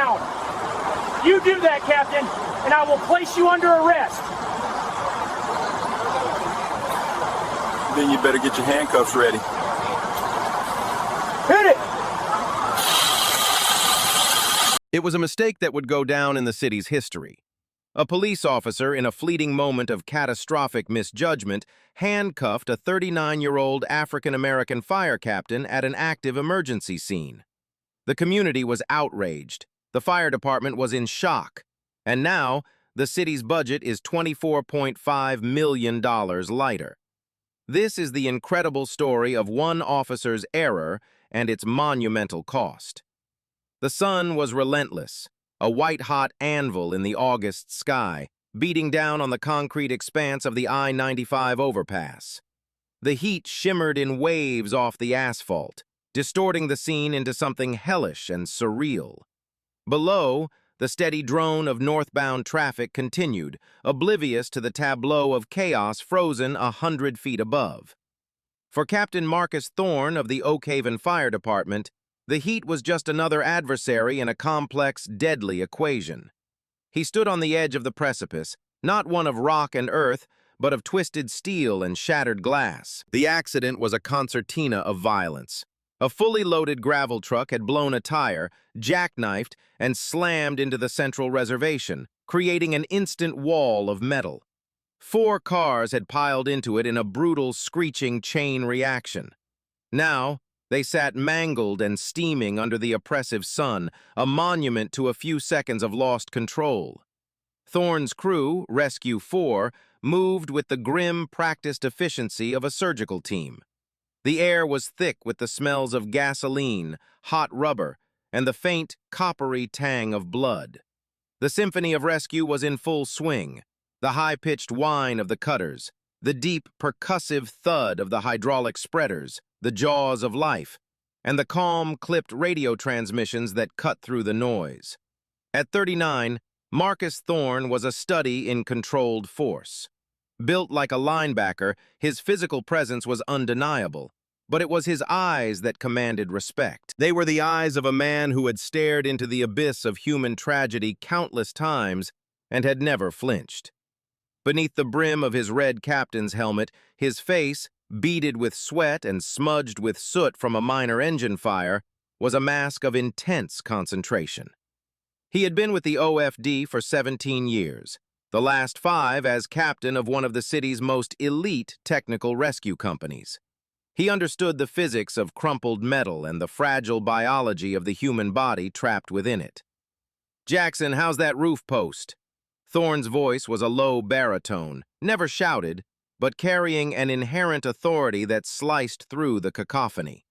down. You do that, Captain, and I will place you under arrest. Then you better get your handcuffs ready. Hit it! It was a mistake that would go down in the city's history. A police officer, in a fleeting moment of catastrophic misjudgment, handcuffed a 39-year-old African-American fire captain at an active emergency scene. The community was outraged. The fire department was in shock. And now, the city's budget is $24.5 million lighter. This is the incredible story of one officer's error and its monumental cost. The sun was relentless, a white-hot anvil in the August sky, beating down on the concrete expanse of the I-95 overpass. The heat shimmered in waves off the asphalt, distorting the scene into something hellish and surreal. Below, the steady drone of northbound traffic continued, oblivious to the tableau of chaos frozen 100 feet above. For Captain Marcus Thorne of the Oak Haven Fire Department, the heat was just another adversary in a complex, deadly equation. He stood on the edge of the precipice, not one of rock and earth, but of twisted steel and shattered glass. The accident was a concertina of violence. A fully loaded gravel truck had blown a tire, jackknifed, and slammed into the central reservation, creating an instant wall of metal. 4 cars had piled into it in a brutal, screeching chain reaction. Now, they sat mangled and steaming under the oppressive sun, a monument to a few seconds of lost control. Thorne's crew, Rescue 4, moved with the grim, practiced efficiency of a surgical team. The air was thick with the smells of gasoline, hot rubber, and the faint, coppery tang of blood. The symphony of rescue was in full swing. The high-pitched whine of the cutters, the deep, percussive thud of the hydraulic spreaders, the jaws of life, and the calm, clipped radio transmissions that cut through the noise. At 39, Marcus Thorne was a study in controlled force. Built like a linebacker, his physical presence was undeniable, but it was his eyes that commanded respect. They were the eyes of a man who had stared into the abyss of human tragedy countless times and had never flinched. Beneath the brim of his red captain's helmet, his face, beaded with sweat and smudged with soot from a minor engine fire, was a mask of intense concentration. He had been with the OFD for 17 years, the last 5 as captain of one of the city's most elite technical rescue companies. He understood the physics of crumpled metal and the fragile biology of the human body trapped within it. "Jackson, how's that roof post?" Thorne's voice was a low baritone, never shouted, but carrying an inherent authority that sliced through the cacophony.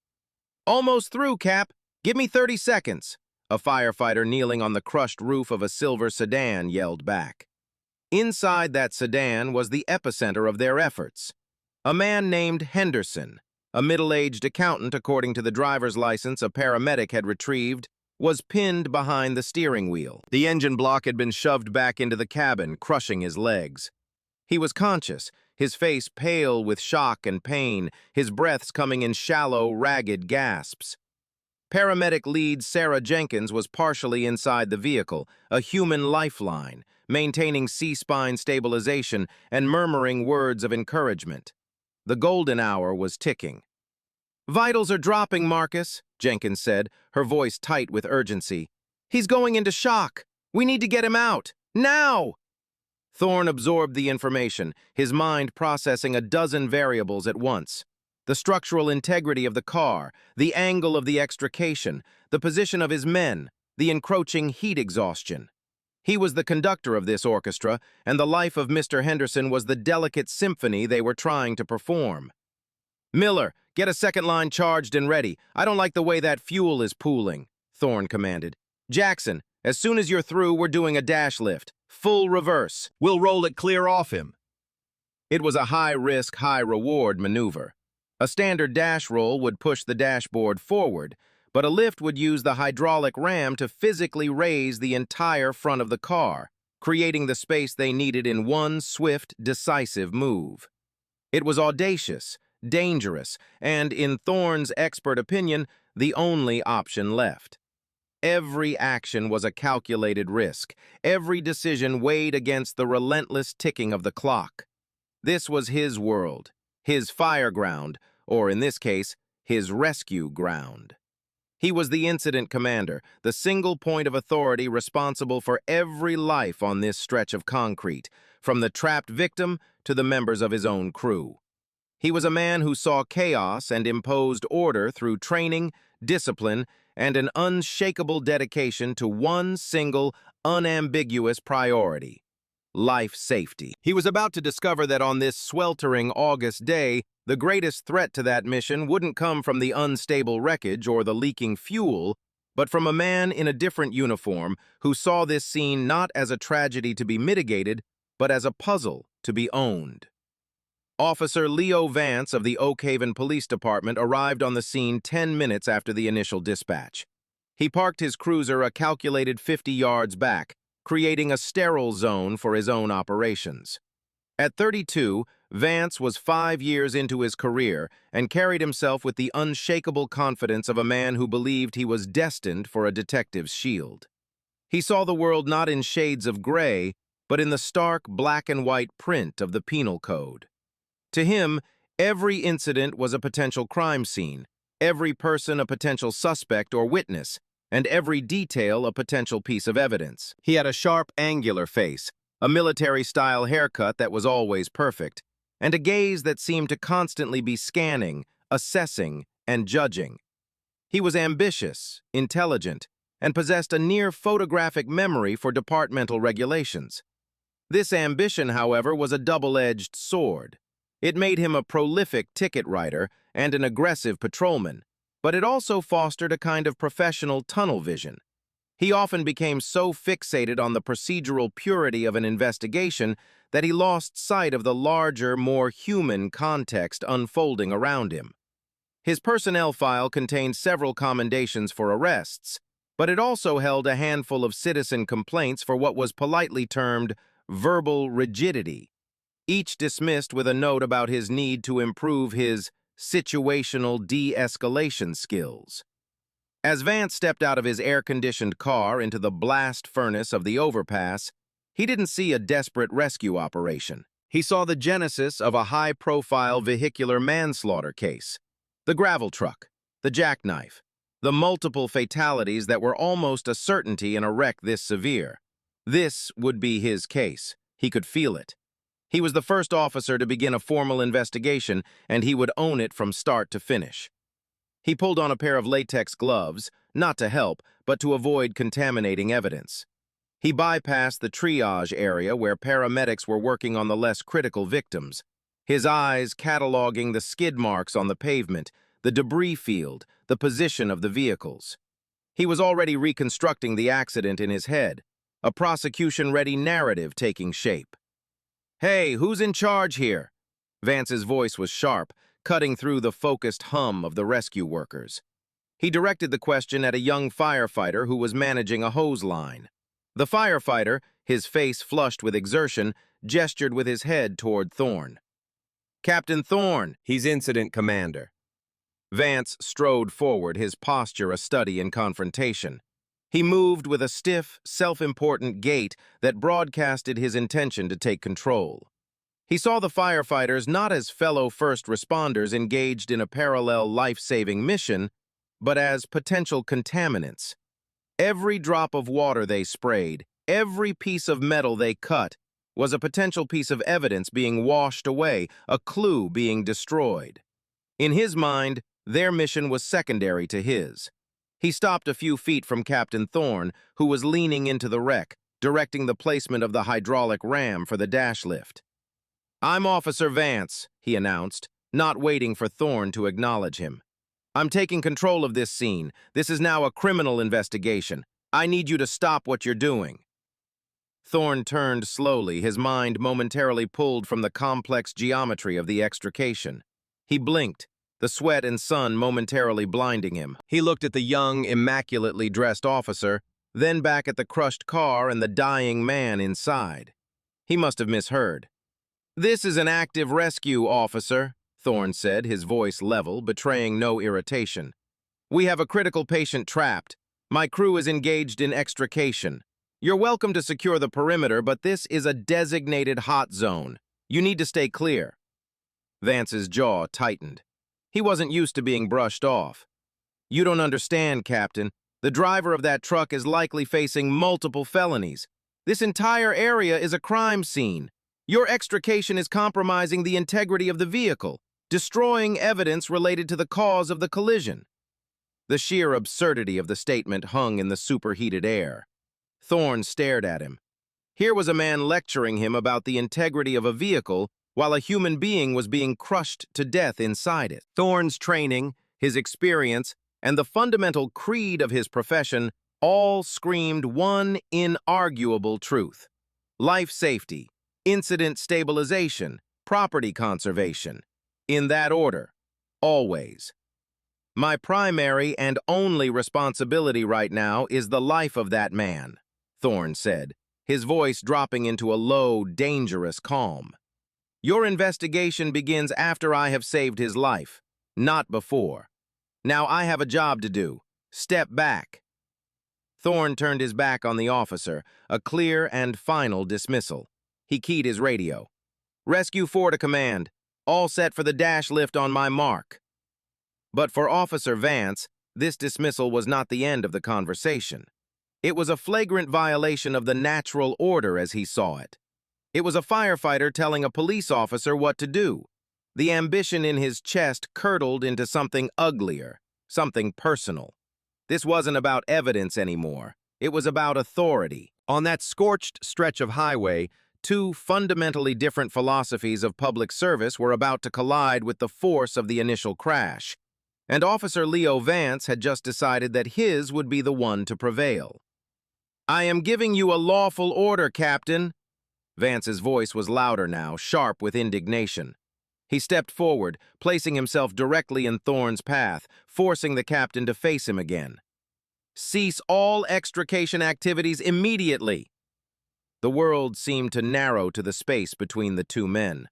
"Almost through, Cap. Give me 30 seconds," a firefighter kneeling on the crushed roof of a silver sedan yelled back. Inside that sedan was the epicenter of their efforts. A man named Henderson, a middle-aged accountant according to the driver's license a paramedic had retrieved, was pinned behind the steering wheel. The engine block had been shoved back into the cabin, crushing his legs. He was conscious, his face pale with shock and pain, his breaths coming in shallow, ragged gasps. Paramedic lead Sarah Jenkins was partially inside the vehicle, a human lifeline, maintaining C-spine stabilization and murmuring words of encouragement. The golden hour was ticking. "Vitals are dropping, Marcus," Jenkins said, her voice tight with urgency. "He's going into shock. We need to get him out. Now!" Thorne absorbed the information, his mind processing a dozen variables at once. The structural integrity of the car, the angle of the extrication, the position of his men, the encroaching heat exhaustion. He was the conductor of this orchestra, and the life of Mr. Henderson was the delicate symphony they were trying to perform. "Miller, get a second line charged and ready. I don't like the way that fuel is pooling," Thorne commanded. "Jackson, as soon as you're through, we're doing a dash lift. Full reverse. We'll roll it clear off him." It was a high-risk, high-reward maneuver. A standard dash roll would push the dashboard forward, but a lift would use the hydraulic ram to physically raise the entire front of the car, creating the space they needed in one swift, decisive move. It was audacious, dangerous, and, in Thorne's expert opinion, the only option left. Every action was a calculated risk. Every decision weighed against the relentless ticking of the clock. This was his world, his fire ground, or in this case, his rescue ground. He was the incident commander, the single point of authority responsible for every life on this stretch of concrete, from the trapped victim to the members of his own crew. He was a man who saw chaos and imposed order through training, discipline, and an unshakable dedication to one single, unambiguous priority: life safety. He was about to discover that on this sweltering August day, the greatest threat to that mission wouldn't come from the unstable wreckage or the leaking fuel, but from a man in a different uniform who saw this scene not as a tragedy to be mitigated, but as a puzzle to be owned. Officer Leo Vance of the Oak Haven Police Department arrived on the scene 10 minutes after the initial dispatch. He parked his cruiser a calculated 50 yards back, creating a sterile zone for his own operations. At 32, Vance was 5 years into his career and carried himself with the unshakable confidence of a man who believed he was destined for a detective's shield. He saw the world not in shades of gray, but in the stark black and white print of the penal code. To him, every incident was a potential crime scene, every person a potential suspect or witness, and every detail a potential piece of evidence. He had a sharp, angular face, a military-style haircut that was always perfect, and a gaze that seemed to constantly be scanning, assessing, and judging. He was ambitious, intelligent, and possessed a near-photographic memory for departmental regulations. This ambition, however, was a double-edged sword. It made him a prolific ticket writer and an aggressive patrolman, but it also fostered a kind of professional tunnel vision. He often became so fixated on the procedural purity of an investigation that he lost sight of the larger, more human context unfolding around him. His personnel file contained several commendations for arrests, but it also held a handful of citizen complaints for what was politely termed verbal rigidity, each dismissed with a note about his need to improve his situational de-escalation skills. As Vance stepped out of his air-conditioned car into the blast furnace of the overpass, he didn't see a desperate rescue operation. He saw the genesis of a high-profile vehicular manslaughter case. The gravel truck, the jackknife, the multiple fatalities that were almost a certainty in a wreck this severe. This would be his case. He could feel it. He was the first officer to begin a formal investigation, and he would own it from start to finish. He pulled on a pair of latex gloves, not to help, but to avoid contaminating evidence. He bypassed the triage area where paramedics were working on the less critical victims, his eyes cataloging the skid marks on the pavement, the debris field, the position of the vehicles. He was already reconstructing the accident in his head, a prosecution-ready narrative taking shape. "Hey, who's in charge here?" Vance's voice was sharp, cutting through the focused hum of the rescue workers. He directed the question at a young firefighter who was managing a hose line. The firefighter, his face flushed with exertion, gestured with his head toward Thorne. "Captain Thorne, he's incident commander." Vance strode forward, his posture a study in confrontation. He moved with a stiff, self-important gait that broadcasted his intention to take control. He saw the firefighters not as fellow first responders engaged in a parallel life-saving mission, but as potential contaminants. Every drop of water they sprayed, every piece of metal they cut, was a potential piece of evidence being washed away, a clue being destroyed. In his mind, their mission was secondary to his. He stopped a few feet from Captain Thorne, who was leaning into the wreck, directing the placement of the hydraulic ram for the dash lift. "I'm Officer Vance," he announced, not waiting for Thorne to acknowledge him. "I'm taking control of this scene. This is now a criminal investigation. I need you to stop what you're doing." Thorne turned slowly, his mind momentarily pulled from the complex geometry of the extrication. He blinked, the sweat and sun momentarily blinding him. He looked at the young, immaculately dressed officer, then back at the crushed car and the dying man inside. He must have misheard. "This is an active rescue, officer," Thorne said, his voice level, betraying no irritation. "We have a critical patient trapped. My crew is engaged in extrication. You're welcome to secure the perimeter, but this is a designated hot zone. You need to stay clear." Vance's jaw tightened. He wasn't used to being brushed off. "You don't understand, Captain. The driver of that truck is likely facing multiple felonies. This entire area is a crime scene. Your extrication is compromising the integrity of the vehicle, destroying evidence related to the cause of the collision." The sheer absurdity of the statement hung in the superheated air. Thorne stared at him. Here was a man lecturing him about the integrity of a vehicle while a human being was being crushed to death inside it. Thorne's training, his experience, and the fundamental creed of his profession all screamed one inarguable truth: life safety, incident stabilization, property conservation. In that order, always. "My primary and only responsibility right now is the life of that man," Thorne said, his voice dropping into a low, dangerous calm. "Your investigation begins after I have saved his life, not before. Now I have a job to do. Step back." Thorne turned his back on the officer, a clear and final dismissal. He keyed his radio. "Rescue 4 to command. All set for the dash lift on my mark." But for Officer Vance, this dismissal was not the end of the conversation. It was a flagrant violation of the natural order as he saw it. It was a firefighter telling a police officer what to do. The ambition in his chest curdled into something uglier, something personal. This wasn't about evidence anymore. It was about authority. On that scorched stretch of highway, two fundamentally different philosophies of public service were about to collide with the force of the initial crash. And Officer Leo Vance had just decided that his would be the one to prevail. "I am giving you a lawful order, Captain." Vance's voice was louder now, sharp with indignation. He stepped forward, placing himself directly in Thorne's path, forcing the captain to face him again. "Cease all extrication activities immediately." The world seemed to narrow to the space between the two men.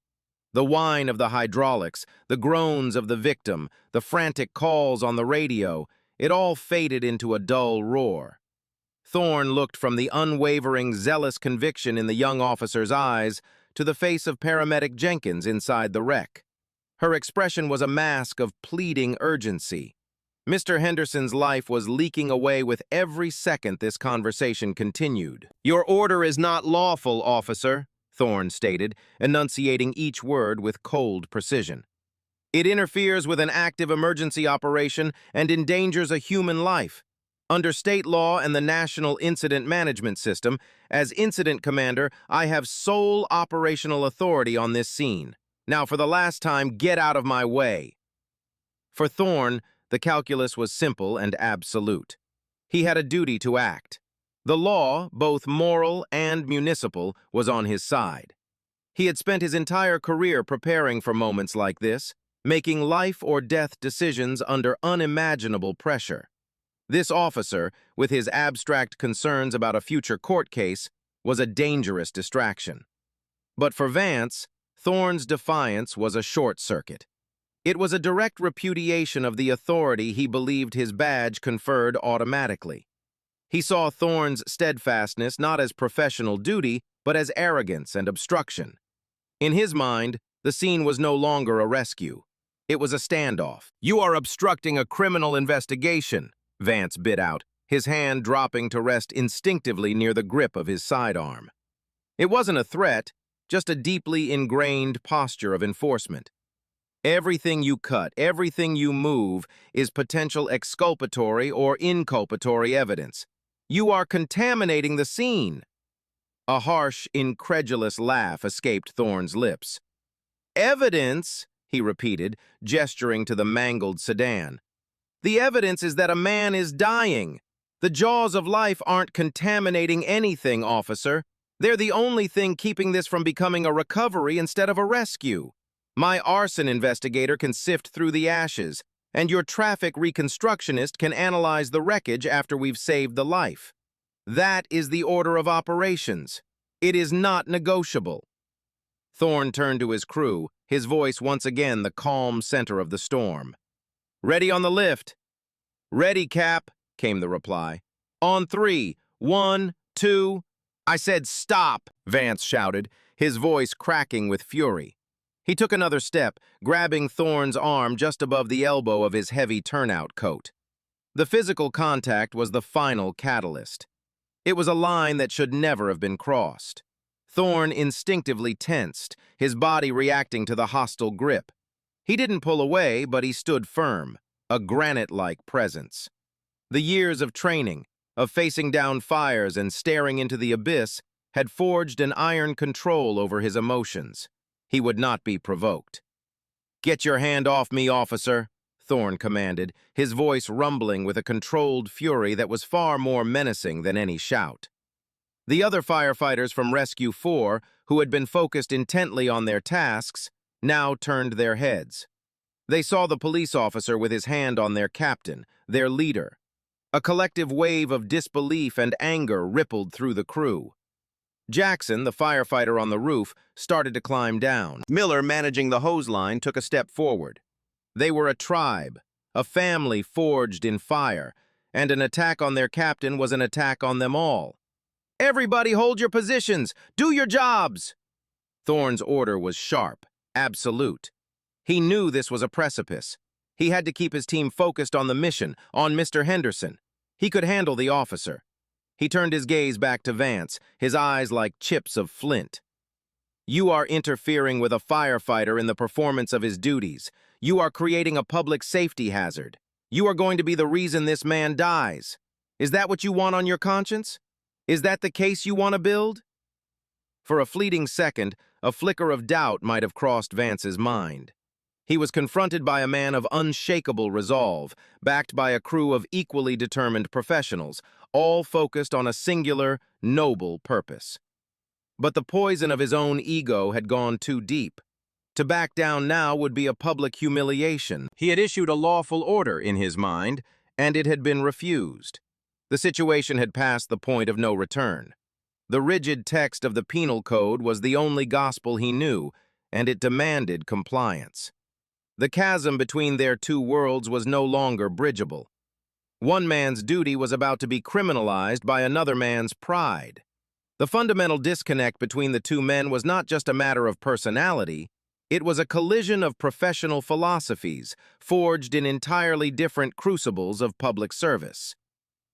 The whine of the hydraulics, the groans of the victim, the frantic calls on the radio, it all faded into a dull roar. Thorne looked from the unwavering, zealous conviction in the young officer's eyes to the face of paramedic Jenkins inside the wreck. Her expression was a mask of pleading urgency. Mr. Henderson's life was leaking away with every second this conversation continued. "Your order is not lawful, officer," Thorne stated, enunciating each word with cold precision. "It interferes with an active emergency operation and endangers a human life. Under state law and the National Incident Management System, as incident commander, I have sole operational authority on this scene. Now, for the last time, get out of my way." For Thorne, the calculus was simple and absolute. He had a duty to act. The law, both moral and municipal, was on his side. He had spent his entire career preparing for moments like this, making life-or-death decisions under unimaginable pressure. This officer, with his abstract concerns about a future court case, was a dangerous distraction. But for Vance, Thorne's defiance was a short circuit. It was a direct repudiation of the authority he believed his badge conferred automatically. He saw Thorne's steadfastness not as professional duty, but as arrogance and obstruction. In his mind, the scene was no longer a rescue. It was a standoff. "You are obstructing a criminal investigation," Vance bit out, his hand dropping to rest instinctively near the grip of his sidearm. It wasn't a threat, just a deeply ingrained posture of enforcement. Everything you cut, everything you move, is potential exculpatory or inculpatory evidence. You are contaminating the scene. A harsh, incredulous laugh escaped Thorne's lips. "Evidence?" he repeated, gesturing to the mangled sedan. "The evidence is that a man is dying. The jaws of life aren't contaminating anything, officer. They're the only thing keeping this from becoming a recovery instead of a rescue. My arson investigator can sift through the ashes, and your traffic reconstructionist can analyze the wreckage after we've saved the life. That is the order of operations. It is not negotiable." Thorne turned to his crew, his voice once again the calm center of the storm. "Ready on the lift." "Ready, Cap," came the reply. On three. 1, 2. I said stop, Vance shouted, his voice cracking with fury. He took another step, grabbing Thorne's arm just above the elbow of his heavy turnout coat. The physical contact was the final catalyst. It was a line that should never have been crossed. Thorne instinctively tensed, his body reacting to the hostile grip. He didn't pull away, but he stood firm, a granite-like presence. The years of training, of facing down fires and staring into the abyss, had forged an iron control over his emotions. He would not be provoked. "Get your hand off me, officer," Thorne commanded, his voice rumbling with a controlled fury that was far more menacing than any shout. The other firefighters from Rescue 4, who had been focused intently on their tasks, now turned their heads. They saw the police officer with his hand on their captain, their leader. A collective wave of disbelief and anger rippled through the crew. Jackson, the firefighter on the roof, started to climb down. Miller, managing the hose line, took a step forward. They were a tribe, a family forged in fire, and an attack on their captain was an attack on them all. "Everybody hold your positions! Do your jobs!" Thorne's order was sharp, absolute. He knew this was a precipice. He had to keep his team focused on the mission, on Mr. Henderson. He could handle the officer. He turned his gaze back to Vance, his eyes like chips of flint. "You are interfering with a firefighter in the performance of his duties. You are creating a public safety hazard. You are going to be the reason this man dies. Is that what you want on your conscience? Is that the case you want to build?" For a fleeting second, a flicker of doubt might have crossed Vance's mind. He was confronted by a man of unshakable resolve, backed by a crew of equally determined professionals, all focused on a singular, noble purpose. But the poison of his own ego had gone too deep. To back down now would be a public humiliation. He had issued a lawful order in his mind, and it had been refused. The situation had passed the point of no return. The rigid text of the penal code was the only gospel he knew, and it demanded compliance. The chasm between their two worlds was no longer bridgeable. One man's duty was about to be criminalized by another man's pride. The fundamental disconnect between the two men was not just a matter of personality, it was a collision of professional philosophies, forged in entirely different crucibles of public service.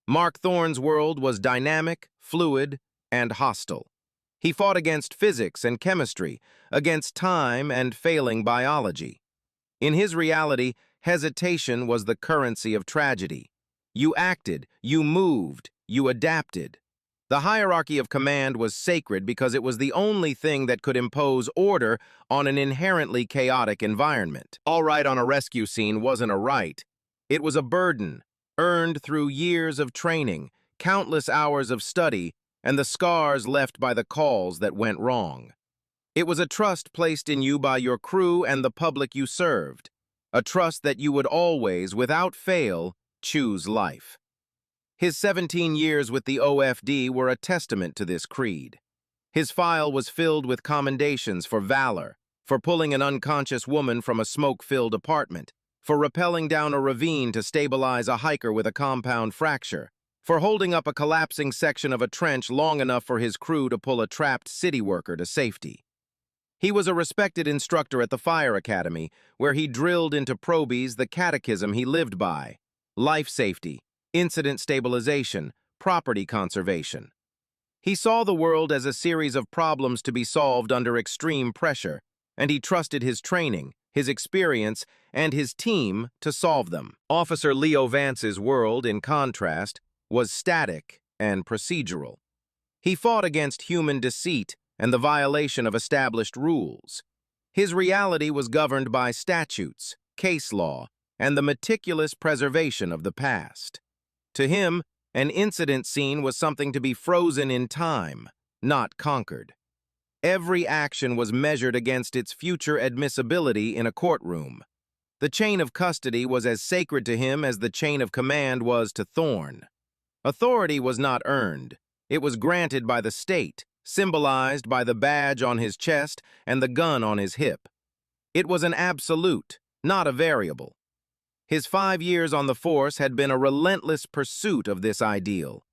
Mark Thorne's world was dynamic, fluid, and hostile. He fought against physics and chemistry, against time and failing biology. In his reality, hesitation was the currency of tragedy. You acted, you moved, you adapted. The hierarchy of command was sacred because it was the only thing that could impose order on an inherently chaotic environment. All right on a rescue scene wasn't a right. It was a burden, earned through years of training, countless hours of study, and the scars left by the calls that went wrong. It was a trust placed in you by your crew and the public you served, a trust that you would always, without fail, choose life. His 17 years with the OFD were a testament to this creed. His file was filled with commendations for valor, for pulling an unconscious woman from a smoke-filled apartment, for rappelling down a ravine to stabilize a hiker with a compound fracture, for holding up a collapsing section of a trench long enough for his crew to pull a trapped city worker to safety. He was a respected instructor at the Fire Academy, where he drilled into probies the catechism he lived by: life safety, incident stabilization, property conservation. He saw the world as a series of problems to be solved under extreme pressure, and he trusted his training, his experience, and his team to solve them. Officer Leo Vance's world, in contrast, was static and procedural. He fought against human deceit and the violation of established rules. His reality was governed by statutes, case law, and the meticulous preservation of the past. To him, an incident scene was something to be frozen in time, not conquered. Every action was measured against its future admissibility in a courtroom. The chain of custody was as sacred to him as the chain of command was to Thorne. Authority was not earned. It was granted by the state, symbolized by the badge on his chest and the gun on his hip. It was an absolute, not a variable. His 5 years on the force had been a relentless pursuit of this ideal,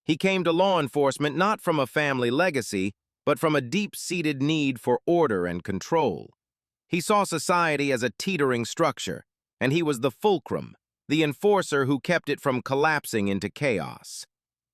He came to law enforcement not from a family legacy, but from a deep-seated need for order and control. He saw society as a teetering structure, and he was the fulcrum, the enforcer who kept it from collapsing into chaos.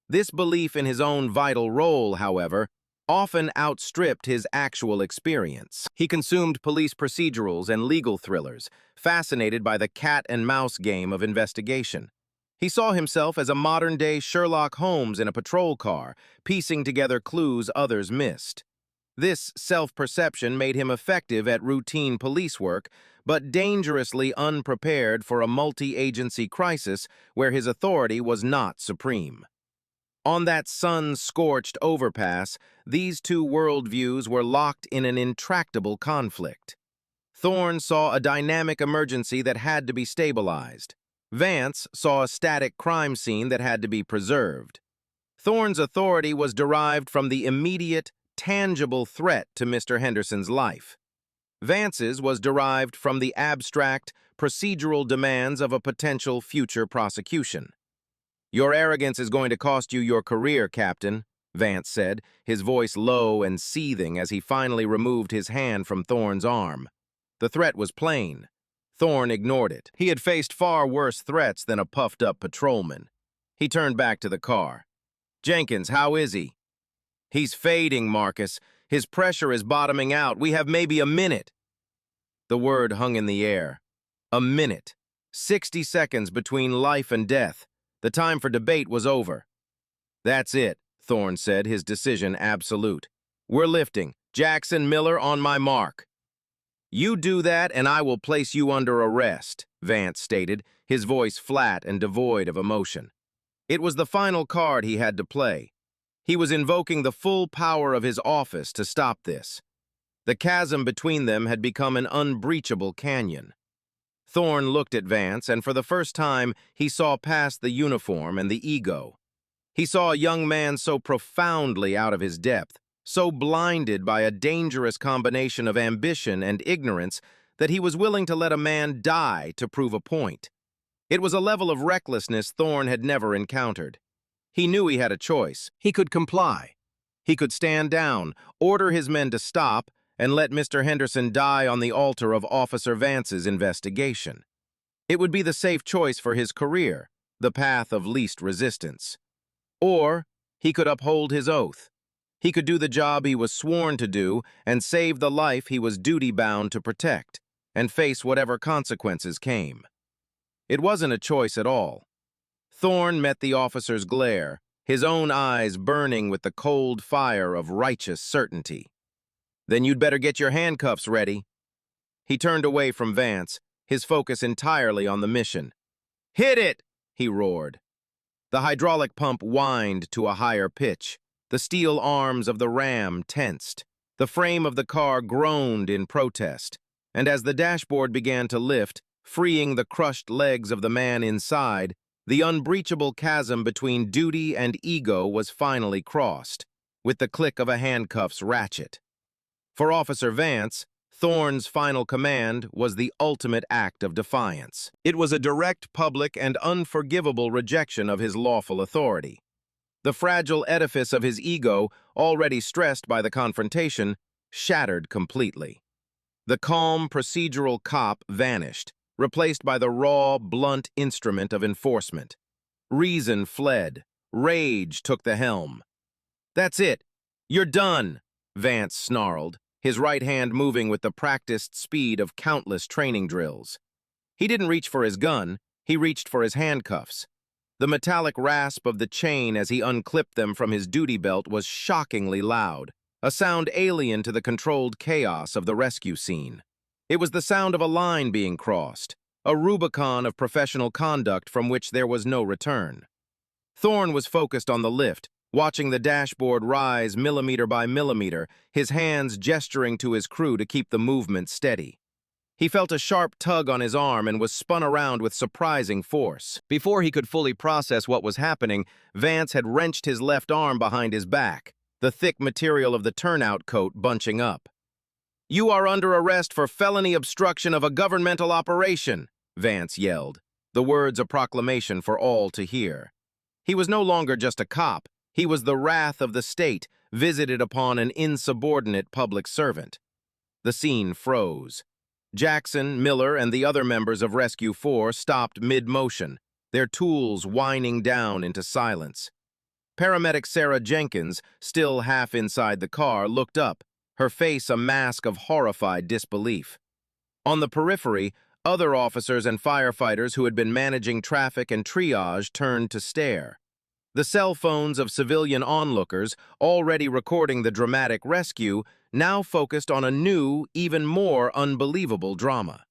This belief in his own vital role, however, often outstripped his actual experience. He consumed police procedurals and legal thrillers, fascinated by the cat-and-mouse game of investigation. He saw himself as a modern-day Sherlock Holmes in a patrol car, piecing together clues others missed. This self-perception made him effective at routine police work, but dangerously unprepared for a multi-agency crisis where his authority was not supreme. On that sun-scorched overpass, these two worldviews were locked in an intractable conflict. Thorne saw a dynamic emergency that had to be stabilized. Vance saw a static crime scene that had to be preserved. Thorne's authority was derived from the immediate, tangible threat to Mr. Henderson's life. Vance's was derived from the abstract, procedural demands of a potential future prosecution. "Your arrogance is going to cost you your career, Captain," Vance said, his voice low and seething as he finally removed his hand from Thorne's arm. The threat was plain. Thorne ignored it. He had faced far worse threats than a puffed-up patrolman. He turned back to the car. "Jenkins, how is he?" "He's fading, Marcus. His pressure is bottoming out. We have maybe a minute." The word hung in the air. A minute. 60 seconds between life and death. The time for debate was over. "That's it," Thorne said, his decision absolute. "We're lifting. Jackson, Miller, on my mark." "You do that, and I will place you under arrest," Vance stated, his voice flat and devoid of emotion. It was the final card he had to play. He was invoking the full power of his office to stop this. The chasm between them had become an unbreachable canyon. Thorne looked at Vance, and for the first time, he saw past the uniform and the ego. He saw a young man so profoundly out of his depth, so blinded by a dangerous combination of ambition and ignorance that he was willing to let a man die to prove a point. It was a level of recklessness Thorne had never encountered. He knew he had a choice. He could comply. He could stand down, order his men to stop, and let Mr. Henderson die on the altar of Officer Vance's investigation. It would be the safe choice for his career, the path of least resistance. Or he could uphold his oath. He could do the job he was sworn to do and save the life he was duty-bound to protect, and face whatever consequences came. It wasn't a choice at all. Thorne met the officer's glare, his own eyes burning with the cold fire of righteous certainty. "Then you'd better get your handcuffs ready." He turned away from Vance, his focus entirely on the mission. "Hit it!" he roared. The hydraulic pump whined to a higher pitch. The steel arms of the ram tensed. The frame of the car groaned in protest. And as the dashboard began to lift, freeing the crushed legs of the man inside, the unbreachable chasm between duty and ego was finally crossed, with the click of a handcuff's ratchet. For Officer Vance, Thorne's final command was the ultimate act of defiance. It was a direct, public, and unforgivable rejection of his lawful authority. The fragile edifice of his ego, already stressed by the confrontation, shattered completely. The calm, procedural cop vanished, replaced by the raw, blunt instrument of enforcement. Reason fled. Rage took the helm. "That's it. You're done," Vance snarled, his right hand moving with the practiced speed of countless training drills. He didn't reach for his gun, he reached for his handcuffs. The metallic rasp of the chain as he unclipped them from his duty belt was shockingly loud, a sound alien to the controlled chaos of the rescue scene. It was the sound of a line being crossed, a Rubicon of professional conduct from which there was no return. Thorne was focused on the lift, watching the dashboard rise millimeter by millimeter, his hands gesturing to his crew to keep the movement steady. He felt a sharp tug on his arm and was spun around with surprising force. Before he could fully process what was happening, Vance had wrenched his left arm behind his back, the thick material of the turnout coat bunching up. "You are under arrest for felony obstruction of a governmental operation," Vance yelled, the words a proclamation for all to hear. He was no longer just a cop, He was the wrath of the state visited upon an insubordinate public servant. The scene froze. Jackson, Miller, and the other members of Rescue 4 stopped mid-motion, their tools whining down into silence. Paramedic Sarah Jenkins, still half inside the car, looked up, her face a mask of horrified disbelief. On the periphery, other officers and firefighters who had been managing traffic and triage turned to stare. The cell phones of civilian onlookers, already recording the dramatic rescue, now focused on a new, even more unbelievable drama.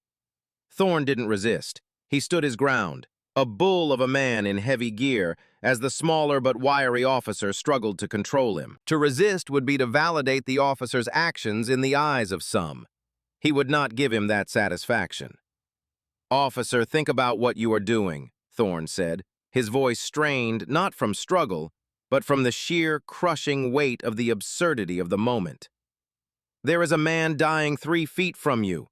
Thorne didn't resist. He stood his ground, a bull of a man in heavy gear, as the smaller but wiry officer struggled to control him. To resist would be to validate the officer's actions in the eyes of some. He would not give him that satisfaction. "Officer, think about what you are doing," Thorne said, his voice strained not from struggle, but from the sheer, crushing weight of the absurdity of the moment. "There is a man dying 3 feet from you."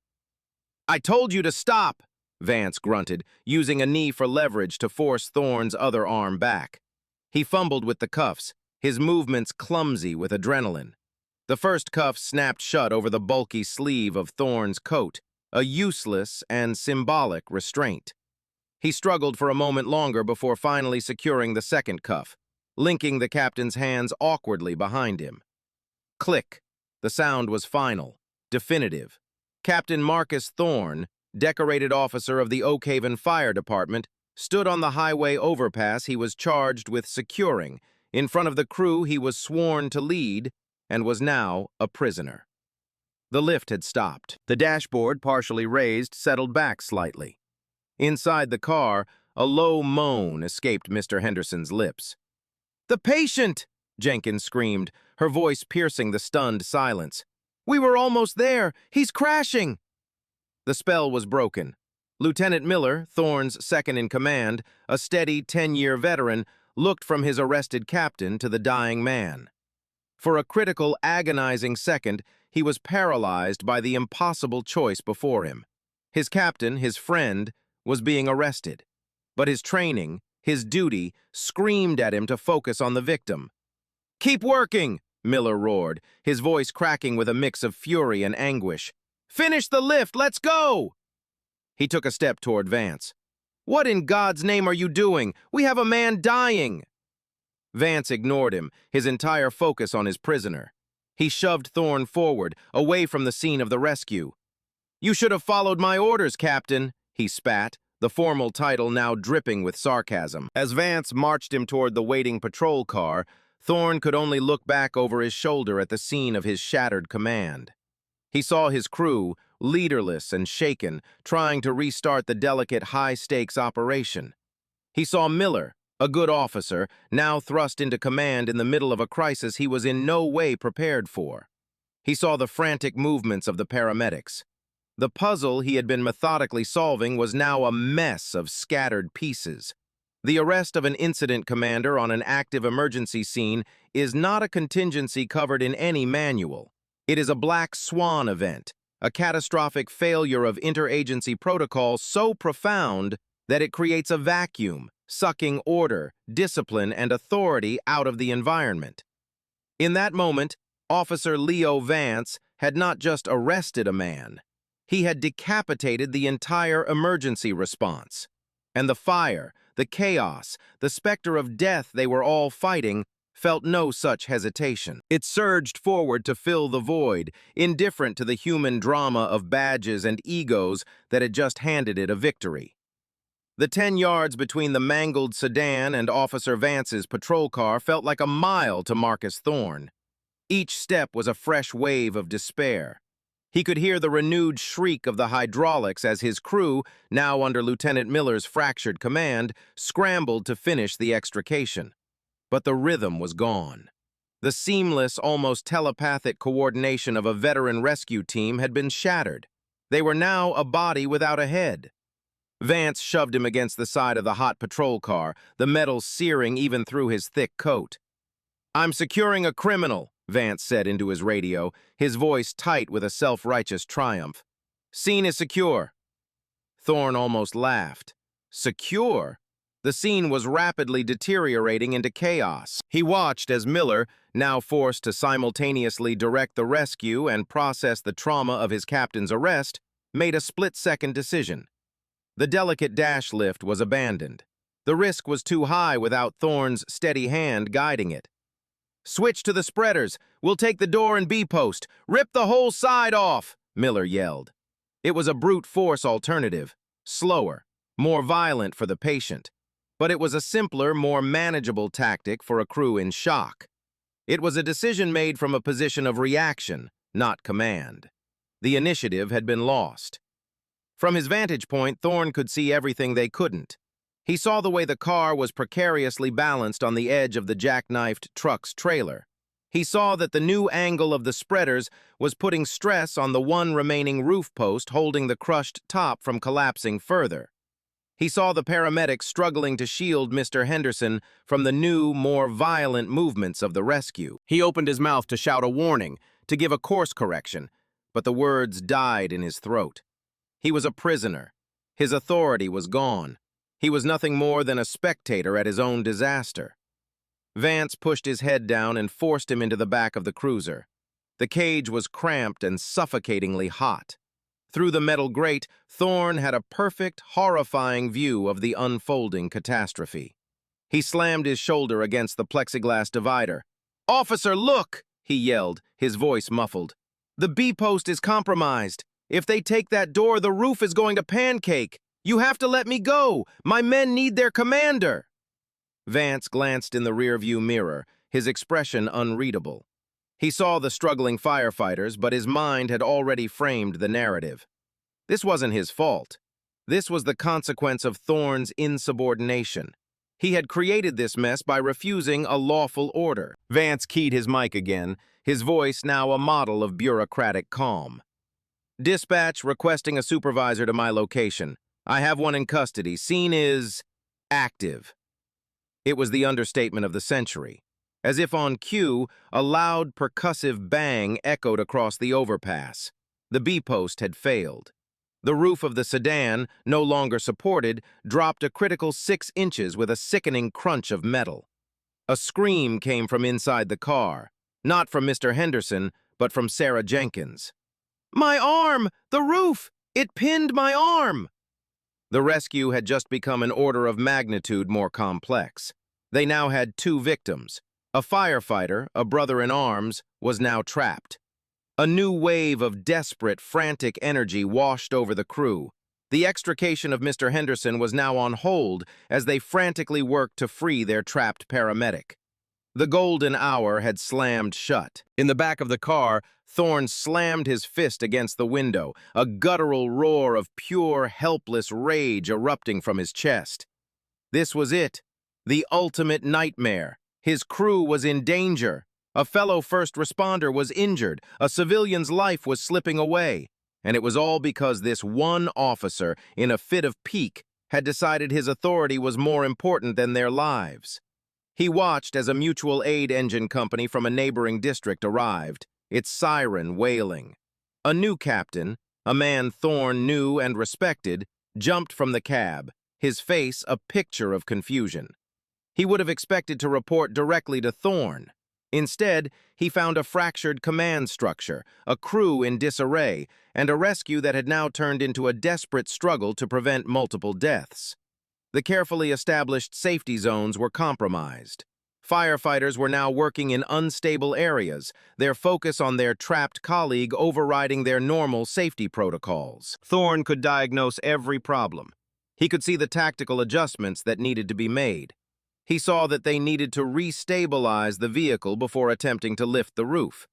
"I told you to stop," Vance grunted, using a knee for leverage to force Thorne's other arm back. He fumbled with the cuffs, his movements clumsy with adrenaline. The first cuff snapped shut over the bulky sleeve of Thorne's coat, a useless and symbolic restraint. He struggled for a moment longer before finally securing the second cuff, linking the captain's hands awkwardly behind him. Click. The sound was final, definitive. Captain Marcus Thorne, decorated officer of the Oak Haven Fire Department, stood on the highway overpass he was charged with securing, in front of the crew he was sworn to lead, and was now a prisoner. The lift had stopped. The dashboard, partially raised, settled back slightly. Inside the car, a low moan escaped Mr. Henderson's lips. "The patient!" Jenkins screamed, her voice piercing the stunned silence. "We were almost there! He's crashing!" The spell was broken. Lieutenant Miller, Thorne's second-in-command, a steady 10-year veteran, looked from his arrested captain to the dying man. For a critical, agonizing second, he was paralyzed by the impossible choice before him. His captain, his friend, was being arrested. But his training, his duty, screamed at him to focus on the victim. "Keep working!" Miller roared, his voice cracking with a mix of fury and anguish. "Finish the lift! Let's go!" He took a step toward Vance. "What in God's name are you doing? We have a man dying!" Vance ignored him, his entire focus on his prisoner. He shoved Thorne forward, away from the scene of the rescue. "You should have followed my orders, Captain," he spat, the formal title now dripping with sarcasm. As Vance marched him toward the waiting patrol car, Thorne could only look back over his shoulder at the scene of his shattered command. He saw his crew, leaderless and shaken, trying to restart the delicate high-stakes operation. He saw Miller, a good officer, now thrust into command in the middle of a crisis he was in no way prepared for. He saw the frantic movements of the paramedics. The puzzle he had been methodically solving was now a mess of scattered pieces. The arrest of an incident commander on an active emergency scene is not a contingency covered in any manual. It is a black swan event, a catastrophic failure of interagency protocol so profound that it creates a vacuum, sucking order, discipline, and authority out of the environment. In that moment, Officer Leo Vance had not just arrested a man, he had decapitated the entire emergency response. And the fire, the chaos, the specter of death they were all fighting felt no such hesitation. It surged forward to fill the void, indifferent to the human drama of badges and egos that had just handed it a victory. The 10 yards between the mangled sedan and Officer Vance's patrol car felt like a mile to Marcus Thorne. Each step was a fresh wave of despair. He could hear the renewed shriek of the hydraulics as his crew, now under Lieutenant Miller's fractured command, scrambled to finish the extrication. But the rhythm was gone. The seamless, almost telepathic coordination of a veteran rescue team had been shattered. They were now a body without a head. Vance shoved him against the side of the hot patrol car, the metal searing even through his thick coat. "I'm securing a criminal," Vance said into his radio, his voice tight with a self-righteous triumph. "Scene is secure." Thorne almost laughed. "Secure? The scene was rapidly deteriorating into chaos. He watched as Miller, now forced to simultaneously direct the rescue and process the trauma of his captain's arrest, made a split-second decision. The delicate dash lift was abandoned. The risk was too high without Thorne's steady hand guiding it. "Switch to the spreaders. We'll take the door and B-post. Rip the whole side off," Miller yelled. It was a brute force alternative, slower, more violent for the patient, but it was a simpler, more manageable tactic for a crew in shock. It was a decision made from a position of reaction, not command. The initiative had been lost. From his vantage point, Thorne could see everything they couldn't. He saw the way the car was precariously balanced on the edge of the jackknifed truck's trailer. He saw that the new angle of the spreaders was putting stress on the one remaining roof post holding the crushed top from collapsing further. He saw the paramedics struggling to shield Mr. Henderson from the new, more violent movements of the rescue. He opened his mouth to shout a warning, to give a course correction, but the words died in his throat. He was a prisoner. His authority was gone. He was nothing more than a spectator at his own disaster. Vance pushed his head down and forced him into the back of the cruiser. The cage was cramped and suffocatingly hot. Through the metal grate, Thorne had a perfect, horrifying view of the unfolding catastrophe. He slammed his shoulder against the plexiglass divider. "Officer, look!" he yelled, his voice muffled. "The B-post is compromised. If they take that door, the roof is going to pancake. You have to let me go. My men need their commander." Vance glanced in the rearview mirror, his expression unreadable. He saw the struggling firefighters, but his mind had already framed the narrative. This wasn't his fault. This was the consequence of Thorne's insubordination. He had created this mess by refusing a lawful order. Vance keyed his mic again, his voice now a model of bureaucratic calm. "Dispatch requesting a supervisor to my location. I have one in custody. Scene is active." It was the understatement of the century. As if on cue, a loud, percussive bang echoed across the overpass. The B-post had failed. The roof of the sedan, no longer supported, dropped a critical 6 inches with a sickening crunch of metal. A scream came from inside the car, not from Mr. Henderson, but from Sarah Jenkins. "My arm! The roof! It pinned my arm!" The rescue had just become an order of magnitude more complex. They now had 2 victims. A firefighter, a brother-in-arms, was now trapped. A new wave of desperate, frantic energy washed over the crew. The extrication of Mr. Henderson was now on hold as they frantically worked to free their trapped paramedic. The golden hour had slammed shut. In the back of the car, Thorne slammed his fist against the window, a guttural roar of pure, helpless rage erupting from his chest. This was it, the ultimate nightmare. His crew was in danger. A fellow first responder was injured. A civilian's life was slipping away. And it was all because this one officer, in a fit of pique, had decided his authority was more important than their lives. He watched as a mutual aid engine company from a neighboring district arrived, its siren wailing. A new captain, a man Thorne knew and respected, jumped from the cab, his face a picture of confusion. He would have expected to report directly to Thorne. Instead, he found a fractured command structure, a crew in disarray, and a rescue that had now turned into a desperate struggle to prevent multiple deaths. The carefully established safety zones were compromised. Firefighters were now working in unstable areas, their focus on their trapped colleague overriding their normal safety protocols. Thorne could diagnose every problem. He could see the tactical adjustments that needed to be made. He saw that they needed to re-stabilize the vehicle before attempting to lift the roof.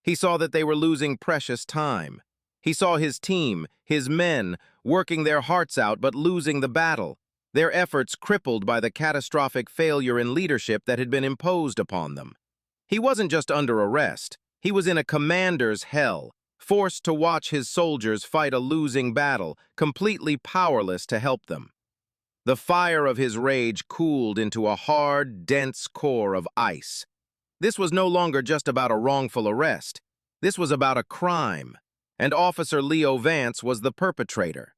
He saw that they were losing precious time. He saw his team, his men, working their hearts out but losing the battle, their efforts crippled by the catastrophic failure in leadership that had been imposed upon them. He wasn't just under arrest. He was in a commander's hell, forced to watch his soldiers fight a losing battle, completely powerless to help them. The fire of his rage cooled into a hard, dense core of ice. This was no longer just about a wrongful arrest. This was about a crime, and Officer Leo Vance was the perpetrator.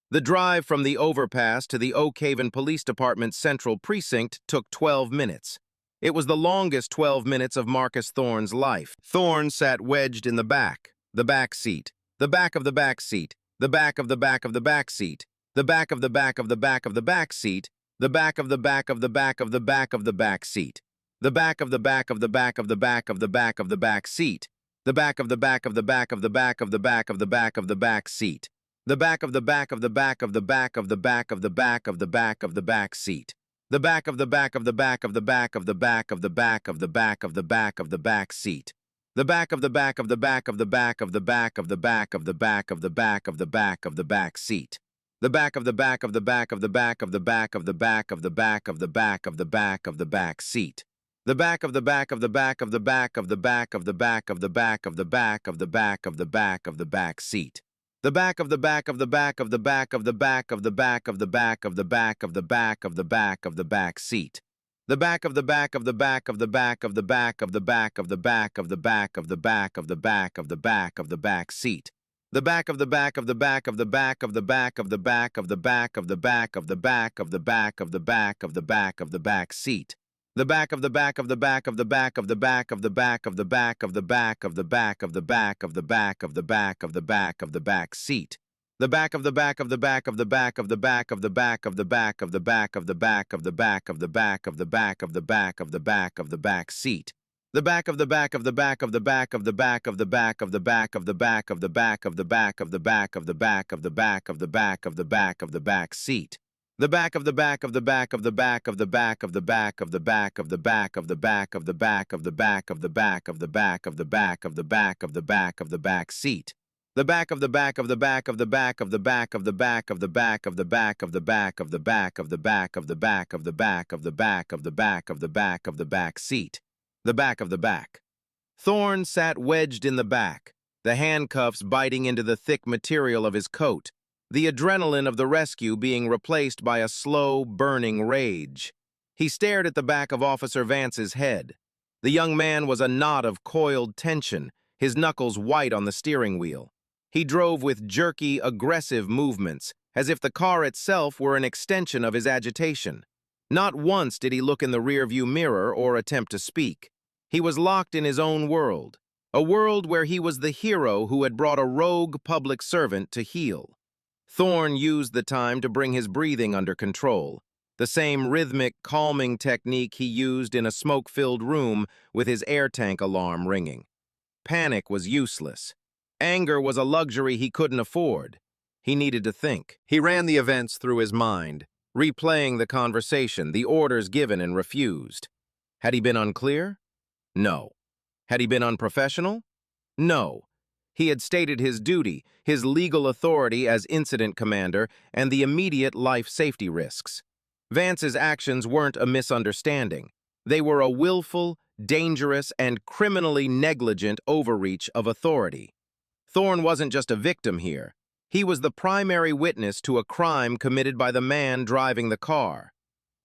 The drive from the overpass to the Oak Haven Police Department's central precinct took 12 minutes. It was the longest 12 minutes of Marcus Thorne's life. Thorne sat wedged in the back seat, the back of the back seat, the back of the back of the back seat, the back of the back of the back of the back seat, the back of the back of the back of the back of the back seat, the back of the back of the back of the back of the back of the back seat, the back of the back of the back of the back of the back of the back of the back seat, the back of the back of the back of the back of the back of the back of the back of the back seat, the back of the back of the back of the back of the back of the back of the back of the back of the back seat, the back of the back of the back of the back of the back of the back of the back of the back of the back of the back seat, the back of the back of the back of the back of the back of the back of the back of the back of the back of the back seat, the back of the back of the back of the back of the back of the back of the back of the back of the back of the back of the back seat, the back of the back of the back of the back of the back of the back of the back of the back of the back of the back of the back seat, the back of the back of the back of the back of the back of the back of the back of the back of the back of the back of the back of the back seat, the back of the back of the back of the back of the back of the back of the back of the back of the back of the back of the back of the back of the back seat, the back of the back of the back of the back of the back of the back of the back of the back of the back of the back of the back of the back of the back of the back seat, the back of the back of the back of the back of the back of the back of the back of the back of the back of the back of the back of the back of the back of the back of the back seat, the back of the back of the back of the back of the back of the back of the back of the back of the back of the back of the back of the back of the back of the back of the back of the back seat, the back of the back of the back of the back of the back of the back of the back of the back of the back of the back of the back of the back of the back of the back of the back of the back of the back seat, the back of the back of the back of the back of the back of the back of the back of the back of the back of the back of the back of the back of the back of the back of the back of the back of the back seat, the back of the back. Thorne sat wedged in the back, the handcuffs biting into the thick material of his coat, the adrenaline of the rescue being replaced by a slow, burning rage. He stared at the back of Officer Vance's head. The young man was a knot of coiled tension, his knuckles white on the steering wheel. He drove with jerky, aggressive movements, as if the car itself were an extension of his agitation. Not once did he look in the rearview mirror or attempt to speak. He was locked in his own world, a world where he was the hero who had brought a rogue public servant to heel. Thorne used the time to bring his breathing under control, the same rhythmic, calming technique he used in a smoke-filled room with his air tank alarm ringing. Panic was useless. Anger was a luxury he couldn't afford. He needed to think. He ran the events through his mind, replaying the conversation, the orders given and refused. Had he been unclear? No. Had he been unprofessional? No. He had stated his duty, his legal authority as incident commander, and the immediate life safety risks. Vance's actions weren't a misunderstanding. They were a willful, dangerous, and criminally negligent overreach of authority. Thorne wasn't just a victim here. He was the primary witness to a crime committed by the man driving the car.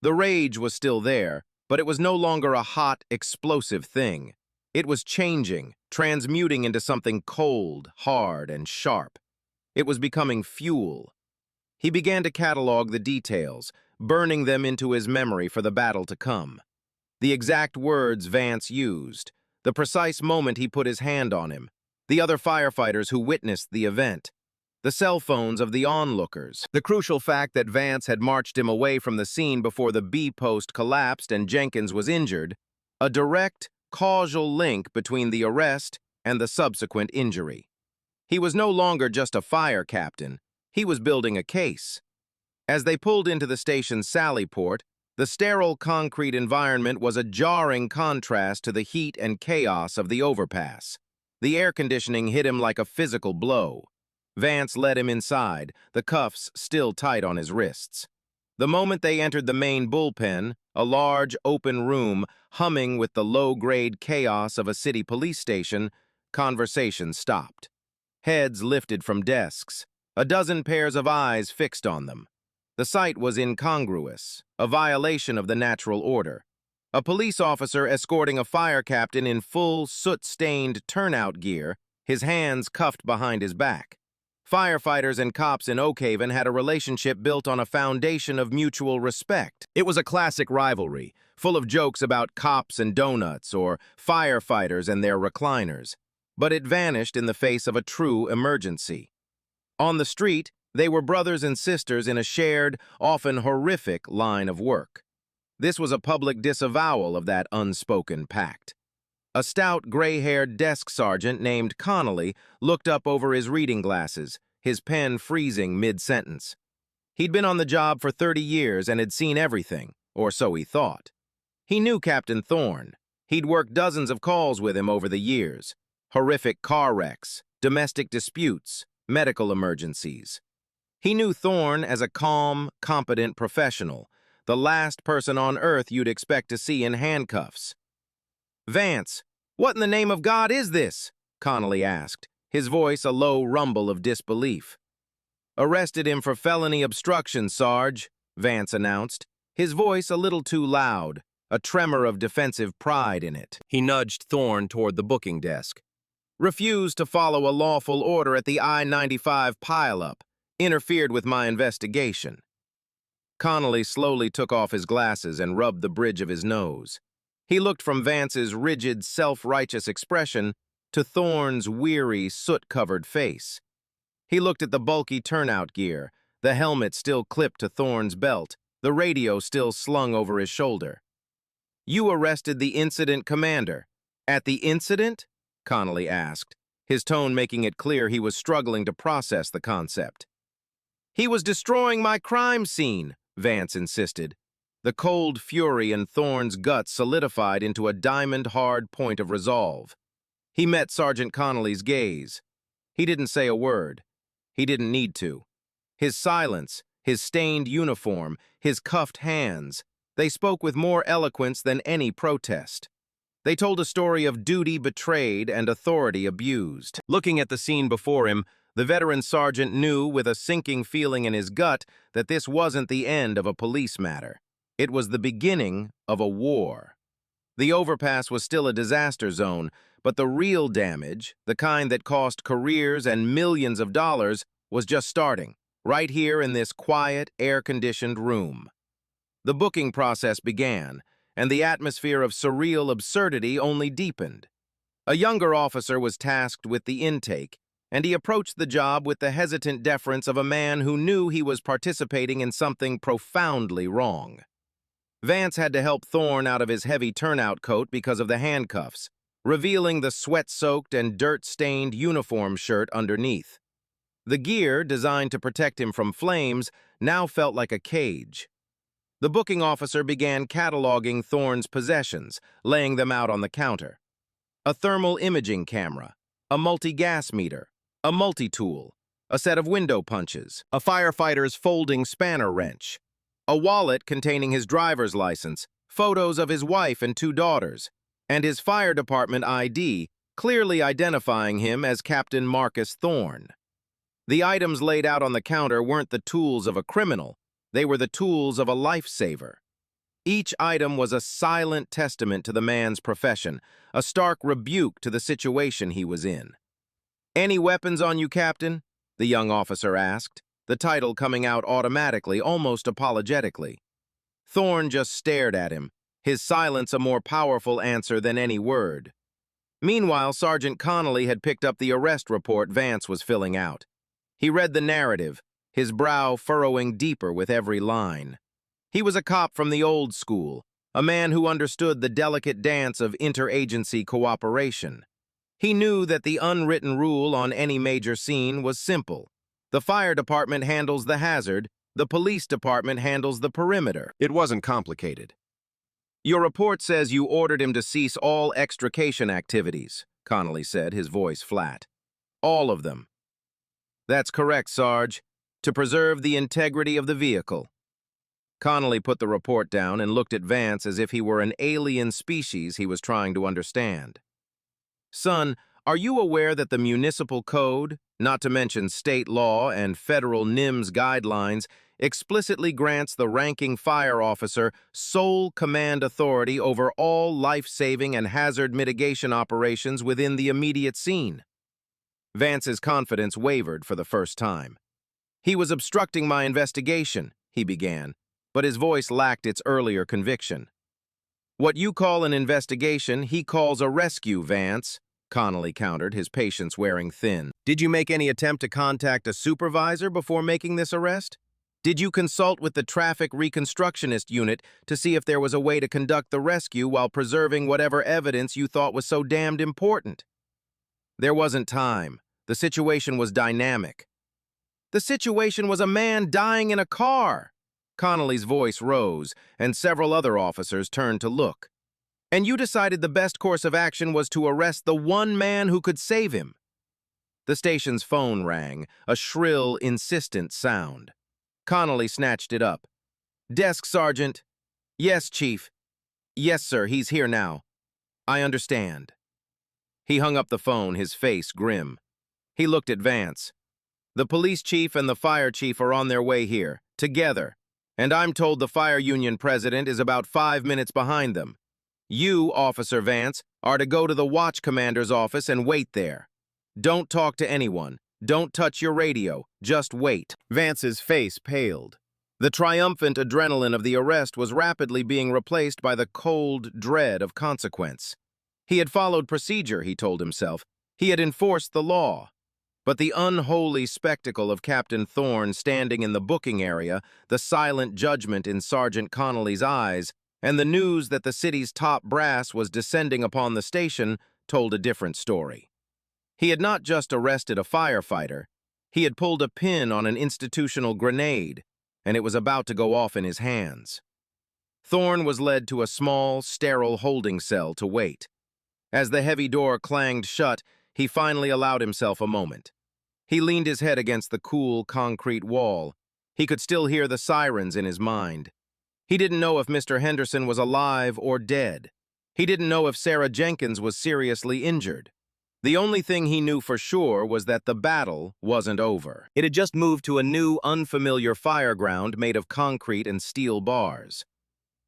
The rage was still there, but it was no longer a hot, explosive thing. It was changing, transmuting into something cold, hard, and sharp. It was becoming fuel. He began to catalog the details, burning them into his memory for the battle to come. The exact words Vance used, the precise moment he put his hand on him, the other firefighters who witnessed the event, the cell phones of the onlookers, the crucial fact that Vance had marched him away from the scene before the B-post collapsed and Jenkins was injured, a direct, causal link between the arrest and the subsequent injury. He was no longer just a fire captain, he was building a case. As they pulled into the station's sally port, the sterile concrete environment was a jarring contrast to the heat and chaos of the overpass. The air conditioning hit him like a physical blow. Vance led him inside, the cuffs still tight on his wrists. The moment they entered the main bullpen, a large, open room humming with the low-grade chaos of a city police station, conversation stopped. Heads lifted from desks, a dozen pairs of eyes fixed on them. The sight was incongruous, a violation of the natural order. A police officer escorting a fire captain in full, soot-stained turnout gear, his hands cuffed behind his back. Firefighters and cops in Oak Haven had a relationship built on a foundation of mutual respect. It was a classic rivalry, full of jokes about cops and donuts or firefighters and their recliners. But it vanished in the face of a true emergency. On the street, they were brothers and sisters in a shared, often horrific line of work. This was a public disavowal of that unspoken pact. A stout, gray-haired desk sergeant named Connolly looked up over his reading glasses, his pen freezing mid-sentence. He'd been on the job for 30 years and had seen everything, or so he thought. He knew Captain Thorne. He'd worked dozens of calls with him over the years. Horrific car wrecks, domestic disputes, medical emergencies. He knew Thorne as a calm, competent professional, the last person on earth you'd expect to see in handcuffs. "Vance, what in the name of God is this?" Connolly asked, his voice a low rumble of disbelief. "Arrested him for felony obstruction, Sarge," Vance announced, his voice a little too loud, a tremor of defensive pride in it. He nudged Thorne toward the booking desk. "Refused to follow a lawful order at the I-95 pileup. Interfered with my investigation." Connolly slowly took off his glasses and rubbed the bridge of his nose. He looked from Vance's rigid, self-righteous expression to Thorne's weary, soot-covered face. He looked at the bulky turnout gear, the helmet still clipped to Thorne's belt, the radio still slung over his shoulder. "You arrested the incident commander. At the incident?" Connolly asked, his tone making it clear he was struggling to process the concept. "He was destroying my crime scene," Vance insisted. The cold fury in Thorne's guts solidified into a diamond-hard point of resolve. He met Sergeant Connolly's gaze. He didn't say a word. He didn't need to. His silence, his stained uniform, his cuffed hands, they spoke with more eloquence than any protest. They told a story of duty betrayed and authority abused. Looking at the scene before him, the veteran sergeant knew with a sinking feeling in his gut that this wasn't the end of a police matter. It was the beginning of a war. The overpass was still a disaster zone, but the real damage, the kind that cost careers and millions of dollars, was just starting, right here in this quiet, air-conditioned room. The booking process began, and the atmosphere of surreal absurdity only deepened. A younger officer was tasked with the intake, and he approached the job with the hesitant deference of a man who knew he was participating in something profoundly wrong. Vance had to help Thorne out of his heavy turnout coat because of the handcuffs, revealing the sweat-soaked and dirt-stained uniform shirt underneath. The gear, designed to protect him from flames, now felt like a cage. The booking officer began cataloging Thorne's possessions, laying them out on the counter. A thermal imaging camera, a multi-gas meter, a multi-tool, a set of window punches, a firefighter's folding spanner wrench, a wallet containing his driver's license, photos of his wife and 2 daughters, and his fire department ID, clearly identifying him as Captain Marcus Thorne. The items laid out on the counter weren't the tools of a criminal, they were the tools of a lifesaver. Each item was a silent testament to the man's profession, a stark rebuke to the situation he was in. "Any weapons on you, Captain?" the young officer asked, the title coming out automatically, almost apologetically. Thorne just stared at him, his silence a more powerful answer than any word. Meanwhile, Sergeant Connolly had picked up the arrest report Vance was filling out. He read the narrative, his brow furrowing deeper with every line. He was a cop from the old school, a man who understood the delicate dance of interagency cooperation. He knew that the unwritten rule on any major scene was simple. The fire department handles the hazard, the police department handles the perimeter. It wasn't complicated. "Your report says you ordered him to cease all extrication activities," Connolly said, his voice flat. "All of them." "That's correct, Sarge. To preserve the integrity of the vehicle." Connolly put the report down and looked at Vance as if he were an alien species he was trying to understand. "Son, are you aware that the municipal code, not to mention state law and federal NIMS guidelines, explicitly grants the ranking fire officer sole command authority over all life-saving and hazard mitigation operations within the immediate scene?" Vance's confidence wavered for the first time. "He was obstructing my investigation," he began, but his voice lacked its earlier conviction. "What you call an investigation, he calls a rescue, Vance," Connolly countered, his patience wearing thin. "Did you make any attempt to contact a supervisor before making this arrest? Did you consult with the traffic reconstructionist unit to see if there was a way to conduct the rescue while preserving whatever evidence you thought was so damned important?" "There wasn't time. The situation was dynamic." "The situation was a man dying in a car." Connolly's voice rose, and several other officers turned to look. "And you decided the best course of action was to arrest the one man who could save him." The station's phone rang, a shrill, insistent sound. Connolly snatched it up. "Desk sergeant." "Yes, chief." "Yes, sir, he's here now." "I understand." He hung up the phone, his face grim. He looked at Vance. "The police chief and the fire chief are on their way here, together, and I'm told the fire union president is about 5 minutes behind them. You, Officer Vance, are to go to the watch commander's office and wait there. Don't talk to anyone. Don't touch your radio. Just wait." Vance's face paled. The triumphant adrenaline of the arrest was rapidly being replaced by the cold dread of consequence. He had followed procedure, he told himself. He had enforced the law. But the unholy spectacle of Captain Thorne standing in the booking area, the silent judgment in Sergeant Connolly's eyes, and the news that the city's top brass was descending upon the station told a different story. He had not just arrested a firefighter, he had pulled a pin on an institutional grenade, and it was about to go off in his hands. Thorne was led to a small, sterile holding cell to wait. As the heavy door clanged shut, he finally allowed himself a moment. He leaned his head against the cool, concrete wall. He could still hear the sirens in his mind. He didn't know if Mr. Henderson was alive or dead. He didn't know if Sarah Jenkins was seriously injured. The only thing he knew for sure was that the battle wasn't over. It had just moved to a new, unfamiliar fireground made of concrete and steel bars.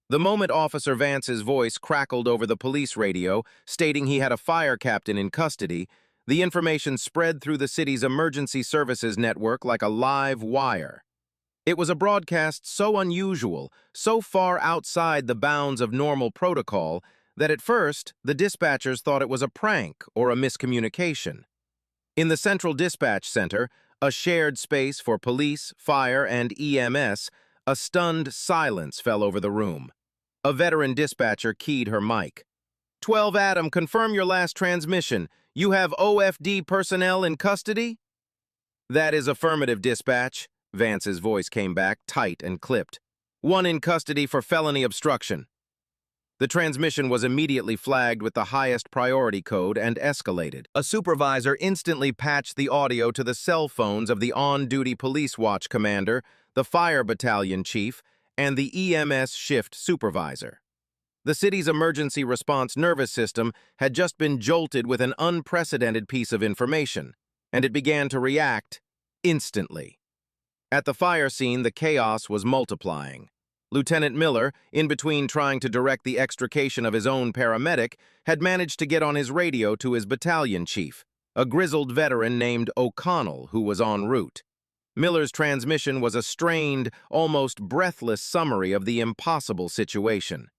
The moment Officer Vance's voice crackled over the police radio, stating he had a fire captain in custody, the information spread through the city's emergency services network like a live wire. It was a broadcast so unusual, so far outside the bounds of normal protocol, that at first, the dispatchers thought it was a prank or a miscommunication. In the Central Dispatch Center, a shared space for police, fire, and EMS, a stunned silence fell over the room. A veteran dispatcher keyed her mic. 12 Adam, confirm your last transmission. You have OFD personnel in custody? That is affirmative, dispatch. Vance's voice came back, tight and clipped. One in custody for felony obstruction. The transmission was immediately flagged with the highest priority code and escalated. A supervisor instantly patched the audio to the cell phones of the on-duty police watch commander, the fire battalion chief, and the EMS shift supervisor. The city's emergency response nervous system had just been jolted with an unprecedented piece of information, and it began to react instantly. At the fire scene, the chaos was multiplying. Lieutenant Miller, in between trying to direct the extrication of his own paramedic, had managed to get on his radio to his battalion chief, a grizzled veteran named O'Connell, who was en route. Miller's transmission was a strained, almost breathless summary of the impossible situation.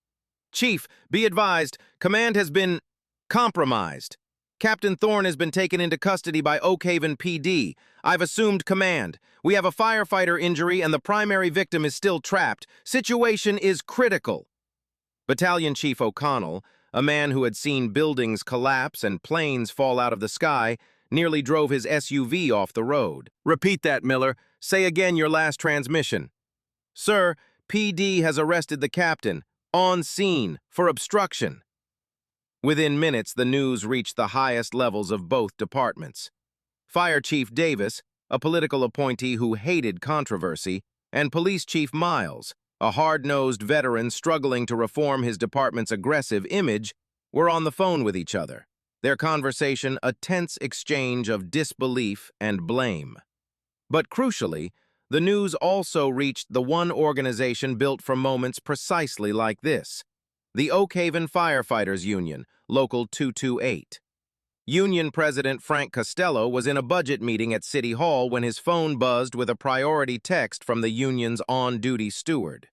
Chief, be advised, command has been compromised. Captain Thorne has been taken into custody by Oak Haven PD. I've assumed command. We have a firefighter injury and the primary victim is still trapped. Situation is critical. Battalion Chief O'Connell, a man who had seen buildings collapse and planes fall out of the sky, nearly drove his SUV off the road. Repeat that, Miller. Say again your last transmission. Sir, PD has arrested the captain, on scene, for obstruction. Within minutes, the news reached the highest levels of both departments. Fire Chief Davis, a political appointee who hated controversy, and Police Chief Miles, a hard-nosed veteran struggling to reform his department's aggressive image, were on the phone with each other, their conversation a tense exchange of disbelief and blame. But crucially, the news also reached the one organization built for moments precisely like this, the Oak Haven Firefighters Union, Local 228. Union President Frank Costello was in a budget meeting at City Hall when his phone buzzed with a priority text from the union's on-duty steward.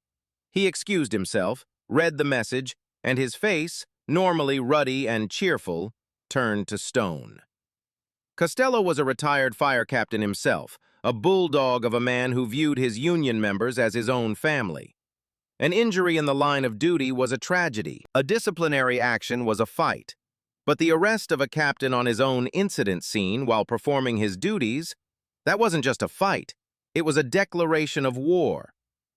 He excused himself, read the message, and his face, normally ruddy and cheerful, turned to stone. Costello was a retired fire captain himself, a bulldog of a man who viewed his union members as his own family. An injury in the line of duty was a tragedy. A disciplinary action was a fight. But the arrest of a captain on his own incident scene while performing his duties, that wasn't just a fight. It was a declaration of war.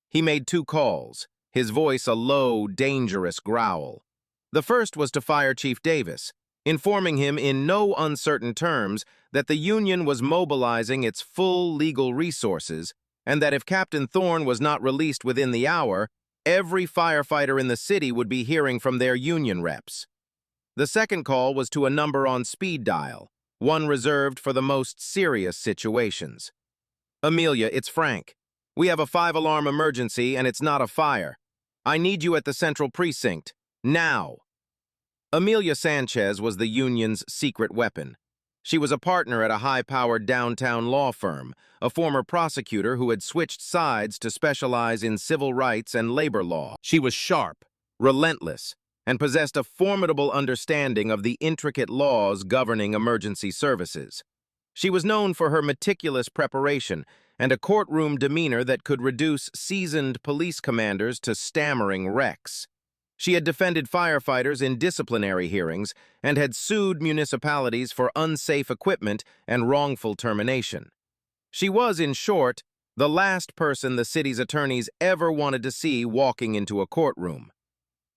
He made 2 calls, his voice a low, dangerous growl. The first was to Fire Chief Davis, informing him in no uncertain terms that the Union was mobilizing its full legal resources and that if Captain Thorne was not released within the hour, every firefighter in the city would be hearing from their Union reps. The second call was to a number on speed dial, one reserved for the most serious situations. "Amelia, it's Frank. We have a 5-alarm emergency and it's not a fire. I need you at the Central Precinct. Now!" Amelia Sanchez was the union's secret weapon. She was a partner at a high-powered downtown law firm, a former prosecutor who had switched sides to specialize in civil rights and labor law. She was sharp, relentless, and possessed a formidable understanding of the intricate laws governing emergency services. She was known for her meticulous preparation and a courtroom demeanor that could reduce seasoned police commanders to stammering wrecks. She had defended firefighters in disciplinary hearings and had sued municipalities for unsafe equipment and wrongful termination. She was, in short, the last person the city's attorneys ever wanted to see walking into a courtroom.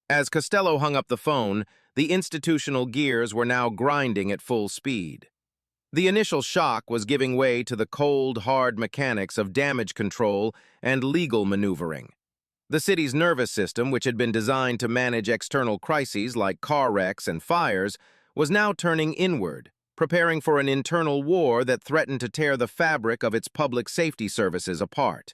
As Costello hung up the phone, the institutional gears were now grinding at full speed. The initial shock was giving way to the cold, hard mechanics of damage control and legal maneuvering. The city's nervous system, which had been designed to manage external crises like car wrecks and fires, was now turning inward, preparing for an internal war that threatened to tear the fabric of its public safety services apart.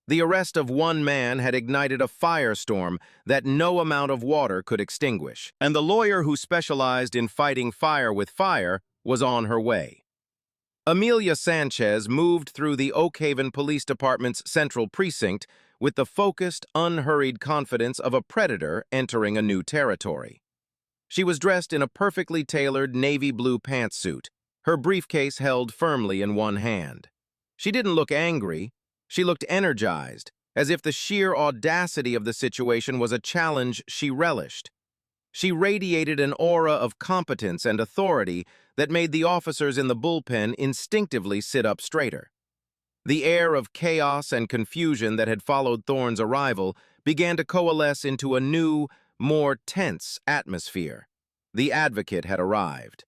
The arrest of one man had ignited a firestorm that no amount of water could extinguish, and the lawyer who specialized in fighting fire with fire was on her way. Amelia Sanchez moved through the Oak Haven Police Department's Central Precinct with the focused, unhurried confidence of a predator entering a new territory. She was dressed in a perfectly tailored navy blue pantsuit, her briefcase held firmly in one hand. She didn't look angry. She looked energized, as if the sheer audacity of the situation was a challenge she relished. She radiated an aura of competence and authority that made the officers in the bullpen instinctively sit up straighter. The air of chaos and confusion that had followed Thorne's arrival began to coalesce into a new, more tense atmosphere. The advocate had arrived.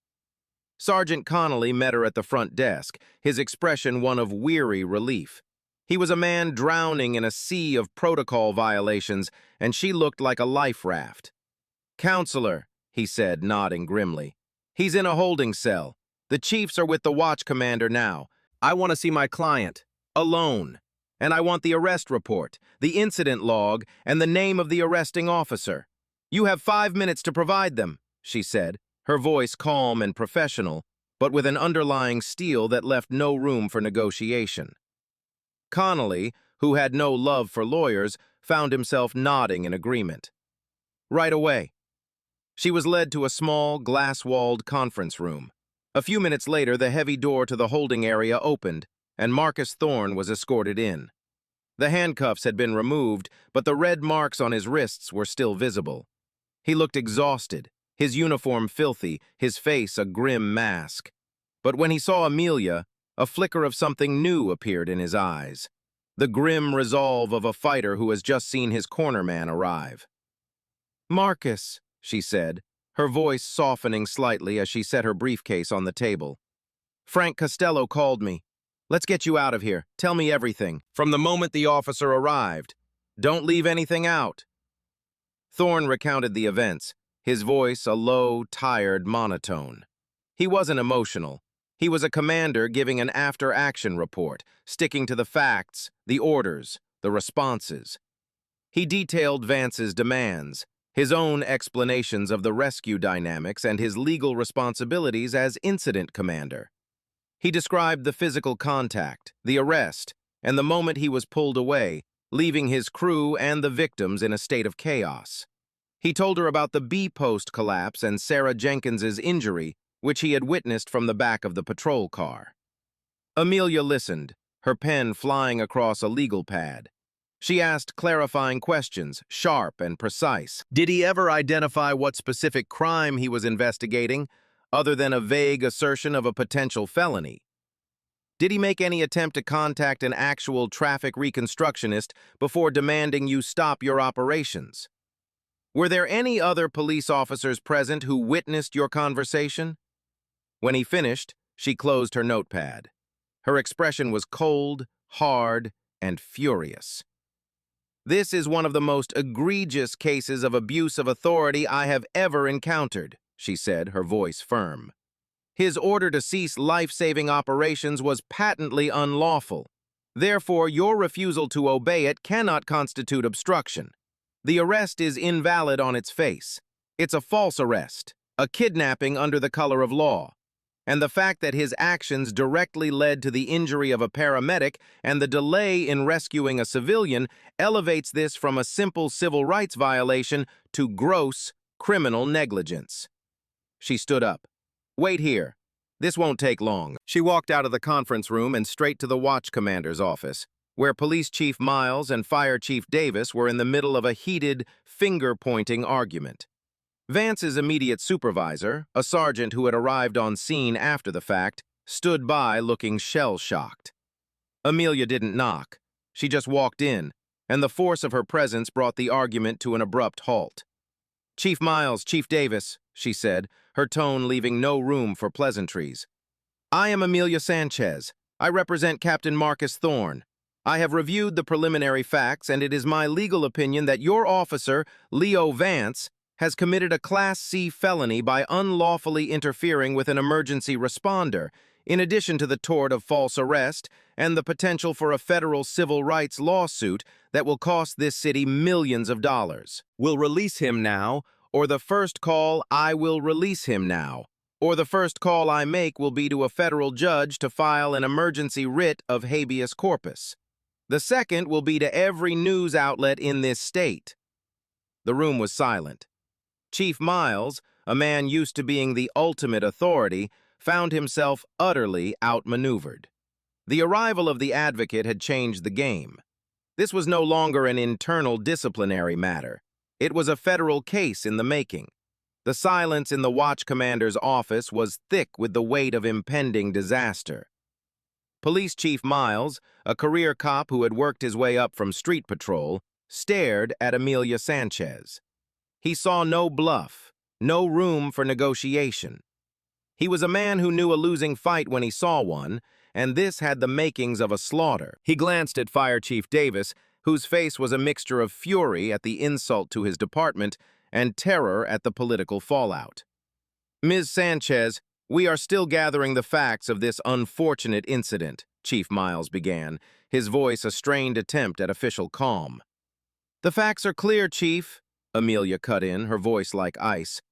Sergeant Connolly met her at the front desk, his expression one of weary relief. He was a man drowning in a sea of protocol violations, and she looked like a life raft. "Counselor," he said, nodding grimly. "He's in a holding cell. The chiefs are with the watch commander now. I want to see my client. Alone. And I want the arrest report, the incident log, and the name of the arresting officer. You have 5 minutes to provide them," she said, her voice calm and professional, but with an underlying steel that left no room for negotiation. Connolly, who had no love for lawyers, found himself nodding in agreement. Right away. She was led to a small, glass-walled conference room. A few minutes later, the heavy door to the holding area opened, and Marcus Thorne was escorted in. The handcuffs had been removed, but the red marks on his wrists were still visible. He looked exhausted, his uniform filthy, his face a grim mask. But when he saw Amelia, a flicker of something new appeared in his eyes. The grim resolve of a fighter who has just seen his cornerman arrive. "Marcus," she said, her voice softening slightly as she set her briefcase on the table. "Frank Costello called me. Let's get you out of here. Tell me everything, from the moment the officer arrived. Don't leave anything out." Thorne recounted the events, his voice a low, tired monotone. He wasn't emotional. He was a commander giving an after-action report, sticking to the facts, the orders, the responses. He detailed Vance's demands, his own explanations of the rescue dynamics and his legal responsibilities as incident commander. He described the physical contact, the arrest, and the moment he was pulled away, leaving his crew and the victims in a state of chaos. He told her about the B-post collapse and Sarah Jenkins's injury, which he had witnessed from the back of the patrol car. Amelia listened, her pen flying across a legal pad. She asked clarifying questions, sharp and precise. Did he ever identify what specific crime he was investigating, other than a vague assertion of a potential felony? Did he make any attempt to contact an actual traffic reconstructionist before demanding you stop your operations? Were there any other police officers present who witnessed your conversation? When he finished, she closed her notepad. Her expression was cold, hard, and furious. This is one of the most egregious cases of abuse of authority I have ever encountered, she said, her voice firm. His order to cease life-saving operations was patently unlawful. Therefore, your refusal to obey it cannot constitute obstruction. The arrest is invalid on its face. It's a false arrest, a kidnapping under the color of law. And the fact that his actions directly led to the injury of a paramedic and the delay in rescuing a civilian elevates this from a simple civil rights violation to gross criminal negligence. She stood up. Wait here. This won't take long. She walked out of the conference room and straight to the watch commander's office, where Police Chief Miles and Fire Chief Davis were in the middle of a heated, finger-pointing argument. Vance's immediate supervisor, a sergeant who had arrived on scene after the fact, stood by looking shell-shocked. Amelia didn't knock. She just walked in, and the force of her presence brought the argument to an abrupt halt. Chief Miles, Chief Davis, she said, her tone leaving no room for pleasantries. I am Amelia Sanchez. I represent Captain Marcus Thorne. I have reviewed the preliminary facts, and it is my legal opinion that your officer, Leo Vance, has committed a Class C felony by unlawfully interfering with an emergency responder, in addition to the tort of false arrest and the potential for a federal civil rights lawsuit that will cost this city millions of dollars. We'll release him now, or the first call, I will release him now, or the first call I make will be to a federal judge to file an emergency writ of habeas corpus. The second will be to every news outlet in this state. The room was silent. Chief Miles, a man used to being the ultimate authority, found himself utterly outmaneuvered. The arrival of the advocate had changed the game. This was no longer an internal disciplinary matter. It was a federal case in the making. The silence in the watch commander's office was thick with the weight of impending disaster. Police Chief Miles, a career cop who had worked his way up from street patrol, stared at Amelia Sanchez. He saw no bluff, no room for negotiation. He was a man who knew a losing fight when he saw one, and this had the makings of a slaughter. He glanced at Fire Chief Davis, whose face was a mixture of fury at the insult to his department and terror at the political fallout. Ms. Sanchez, we are still gathering the facts of this unfortunate incident, Chief Miles began, his voice a strained attempt at official calm. The facts are clear, Chief, Amelia cut in, her voice like ice.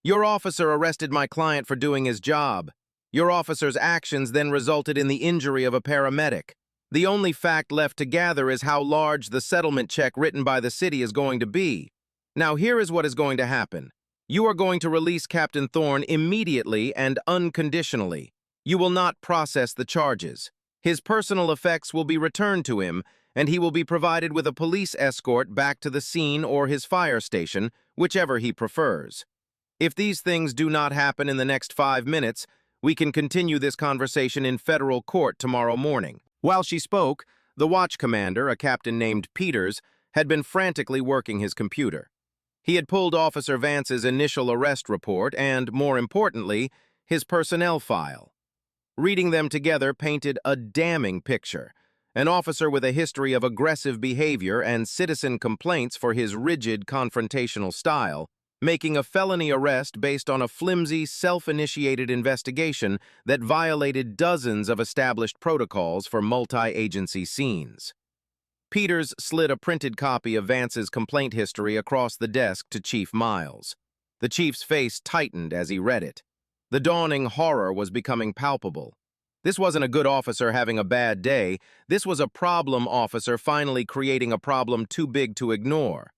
Your officer arrested my client for doing his job. Your officer's actions then resulted in the injury of a paramedic. The only fact left to gather is how large the settlement check written by the city is going to be. Now here is what is going to happen. You are going to release Captain Thorne immediately and unconditionally. You will not process the charges. His personal effects will be returned to him, and he will be provided with a police escort back to the scene or his fire station, whichever he prefers. If these things do not happen in the next 5 minutes, we can continue this conversation in federal court tomorrow morning. While she spoke, the watch commander, a captain named Peters, had been frantically working his computer. He had pulled Officer Vance's initial arrest report and, more importantly, his personnel file. Reading them together painted a damning picture. An officer with a history of aggressive behavior and citizen complaints for his rigid confrontational style, making a felony arrest based on a flimsy, self-initiated investigation that violated dozens of established protocols for multi-agency scenes. Peters slid a printed copy of Vance's complaint history across the desk to Chief Miles. The chief's face tightened as he read it. The dawning horror was becoming palpable. This wasn't a good officer having a bad day. This was a problem officer finally creating a problem too big to ignore.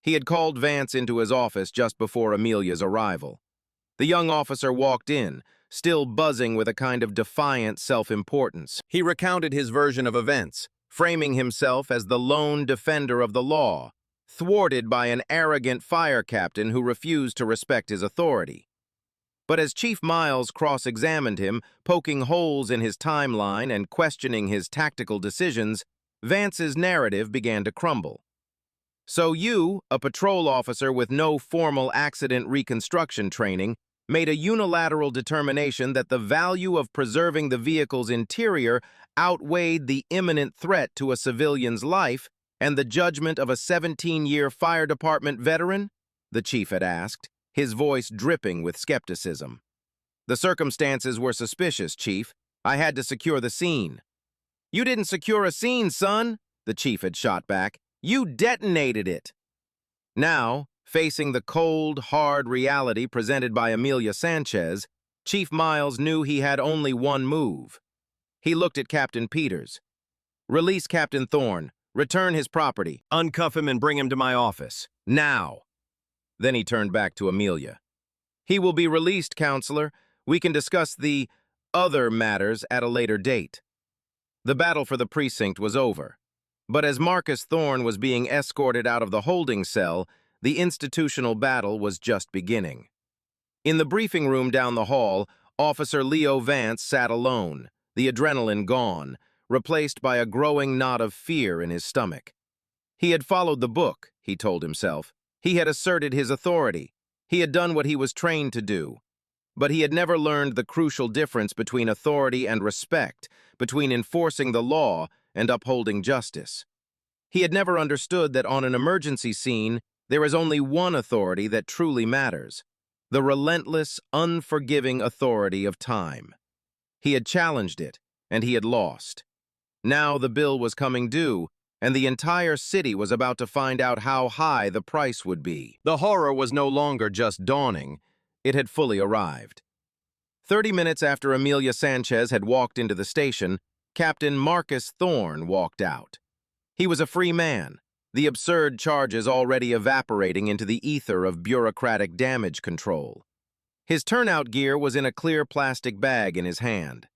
He had called Vance into his office just before Amelia's arrival. The young officer walked in, still buzzing with a kind of defiant self-importance. He recounted his version of events, framing himself as the lone defender of the law, thwarted by an arrogant fire captain who refused to respect his authority. But as Chief Miles cross-examined him, poking holes in his timeline and questioning his tactical decisions, Vance's narrative began to crumble. So you, a patrol officer with no formal accident reconstruction training, made a unilateral determination that the value of preserving the vehicle's interior outweighed the imminent threat to a civilian's life and the judgment of a 17-year fire department veteran? The chief had asked, his voice dripping with skepticism. The circumstances were suspicious, Chief. I had to secure the scene. You didn't secure a scene, son, the chief had shot back. You detonated it. Now, facing the cold, hard reality presented by Amelia Sanchez, Chief Miles knew he had only one move. He looked at Captain Peters. Release Captain Thorne. Return his property. Uncuff him and bring him to my office. Now. Then he turned back to Amelia. He will be released, Counselor. We can discuss the other matters at a later date. The battle for the precinct was over. But as Marcus Thorne was being escorted out of the holding cell, the institutional battle was just beginning. In the briefing room down the hall, Officer Leo Vance sat alone, the adrenaline gone, replaced by a growing knot of fear in his stomach. He had followed the book, he told himself. He had asserted his authority. He had done what he was trained to do. But he had never learned the crucial difference between authority and respect, between enforcing the law and upholding justice. He had never understood that on an emergency scene, there is only one authority that truly matters, the relentless, unforgiving authority of time. He had challenged it, and he had lost. Now the bill was coming due, and the entire city was about to find out how high the price would be. The horror was no longer just dawning, it had fully arrived. 30 minutes after Amelia Sanchez had walked into the station, Captain Marcus Thorne walked out. He was a free man, the absurd charges already evaporating into the ether of bureaucratic damage control. His turnout gear was in a clear plastic bag in his hand.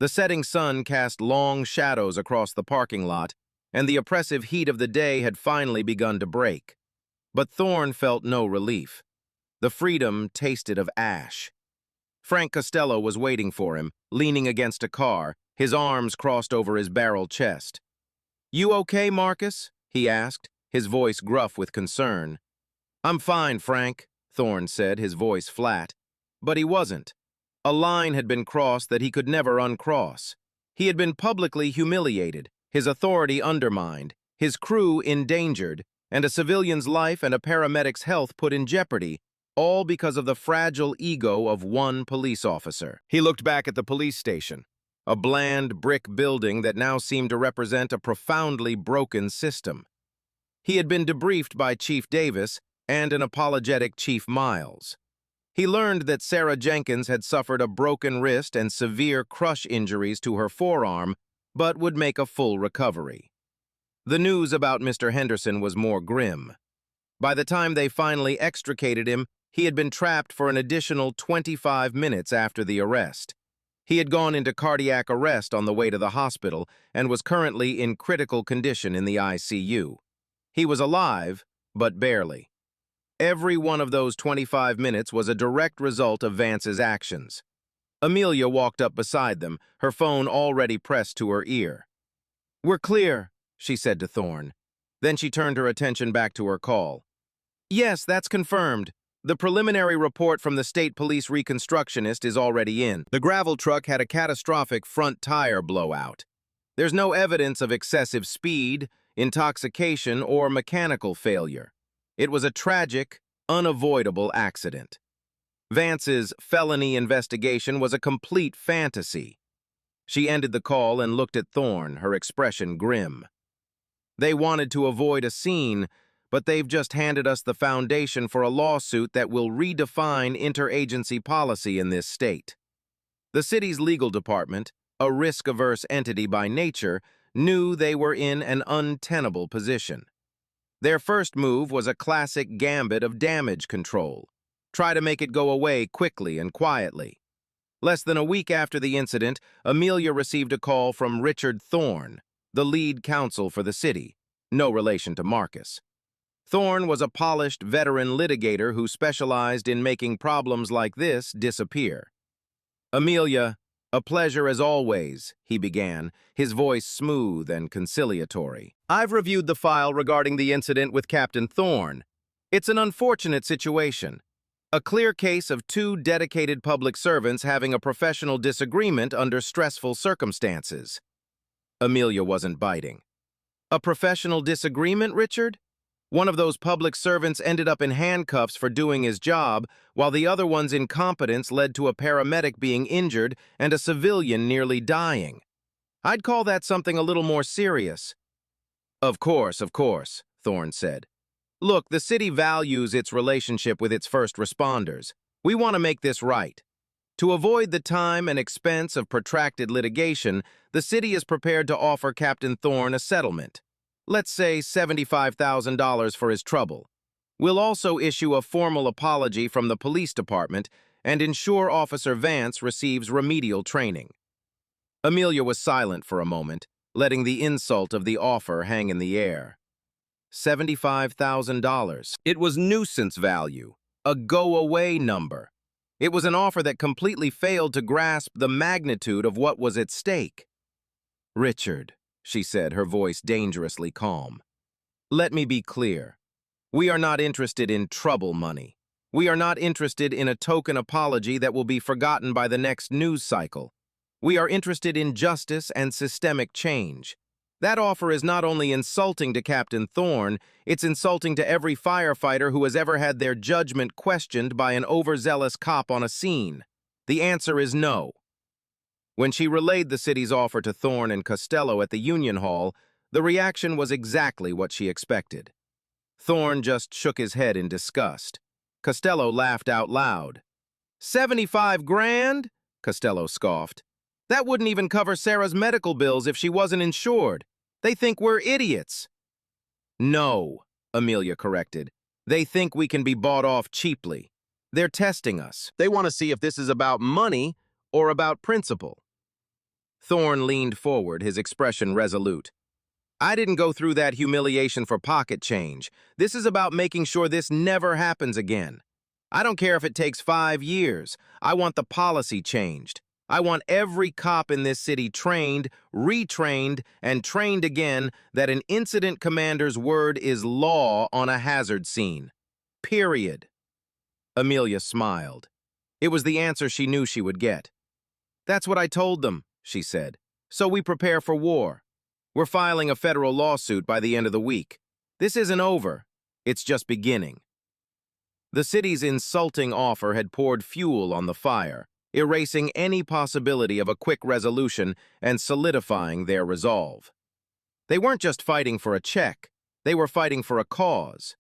The setting sun cast long shadows across the parking lot, and the oppressive heat of the day had finally begun to break. But Thorne felt no relief. The freedom tasted of ash. Frank Costello was waiting for him, leaning against a car, his arms crossed over his barrel chest. "You okay, Marcus?" he asked, his voice gruff with concern. "I'm fine, Frank," Thorne said, his voice flat. But he wasn't. A line had been crossed that he could never uncross. He had been publicly humiliated, his authority undermined, his crew endangered, and a civilian's life and a paramedic's health put in jeopardy, all because of the fragile ego of one police officer. He looked back at the police station, a bland brick building that now seemed to represent a profoundly broken system. He had been debriefed by Chief Davis and an apologetic Chief Miles. He learned that Sarah Jenkins had suffered a broken wrist and severe crush injuries to her forearm, but would make a full recovery. The news about Mr. Henderson was more grim. By the time they finally extricated him, he had been trapped for an additional 25 minutes after the arrest. He had gone into cardiac arrest on the way to the hospital and was currently in critical condition in the ICU. He was alive, but barely. Every one of those 25 minutes was a direct result of Vance's actions. Amelia walked up beside them, her phone already pressed to her ear. "We're clear," she said to Thorne. Then she turned her attention back to her call. "Yes, that's confirmed. The preliminary report from the state police reconstructionist is already in. The gravel truck had a catastrophic front tire blowout. There's no evidence of excessive speed, intoxication, or mechanical failure. It was a tragic, unavoidable accident. Vance's felony investigation was a complete fantasy." She ended the call and looked at Thorne, her expression grim. They wanted to avoid a scene, but they've just handed us the foundation for a lawsuit that will redefine interagency policy in this state. The city's legal department, a risk-averse entity by nature, knew they were in an untenable position. Their first move was a classic gambit of damage control. Try to make it go away quickly and quietly. Less than a week after the incident, Amelia received a call from Richard Thorne, the lead counsel for the city, no relation to Marcus. Thorne was a polished veteran litigator who specialized in making problems like this disappear. "Amelia, a pleasure as always," he began, his voice smooth and conciliatory. "I've reviewed the file regarding the incident with Captain Thorne. It's an unfortunate situation. A clear case of two dedicated public servants having a professional disagreement under stressful circumstances." Amelia wasn't biting. "A professional disagreement, Richard? One of those public servants ended up in handcuffs for doing his job, while the other one's incompetence led to a paramedic being injured and a civilian nearly dying. I'd call that something a little more serious." Of course, Thorne said. "Look, the city values its relationship with its first responders. We want to make this right. To avoid the time and expense of protracted litigation, the city is prepared to offer Captain Thorne a settlement. Let's say $75,000 for his trouble. We'll also issue a formal apology from the police department and ensure Officer Vance receives remedial training." Amelia was silent for a moment, letting the insult of the offer hang in the air. $75,000. It was nuisance value, a go-away number. It was an offer that completely failed to grasp the magnitude of what was at stake. "Richard," she said, her voice dangerously calm, "let me be clear. We are not interested in trouble money. We are not interested in a token apology that will be forgotten by the next news cycle. We are interested in justice and systemic change. That offer is not only insulting to Captain Thorne, it's insulting to every firefighter who has ever had their judgment questioned by an overzealous cop on a scene. The answer is no." When she relayed the city's offer to Thorne and Costello at the Union Hall, the reaction was exactly what she expected. Thorne just shook his head in disgust. Costello laughed out loud. "$75 grand?" Costello scoffed. "That wouldn't even cover Sarah's medical bills if she wasn't insured. They think we're idiots." "No," Amelia corrected. "They think we can be bought off cheaply. They're testing us. They want to see if this is about money or about principle." Thorne leaned forward, his expression resolute. "I didn't go through that humiliation for pocket change. This is about making sure this never happens again. I don't care if it takes 5 years. I want the policy changed. I want every cop in this city trained, retrained, and trained again that an incident commander's word is law on a hazard scene. Period." Amelia smiled. It was the answer she knew she would get. "That's what I told them," she said. "So we prepare for war. We're filing a federal lawsuit by the end of the week. This isn't over. It's just beginning." The city's insulting offer had poured fuel on the fire, erasing any possibility of a quick resolution and solidifying their resolve. They weren't just fighting for a check. They were fighting for a cause.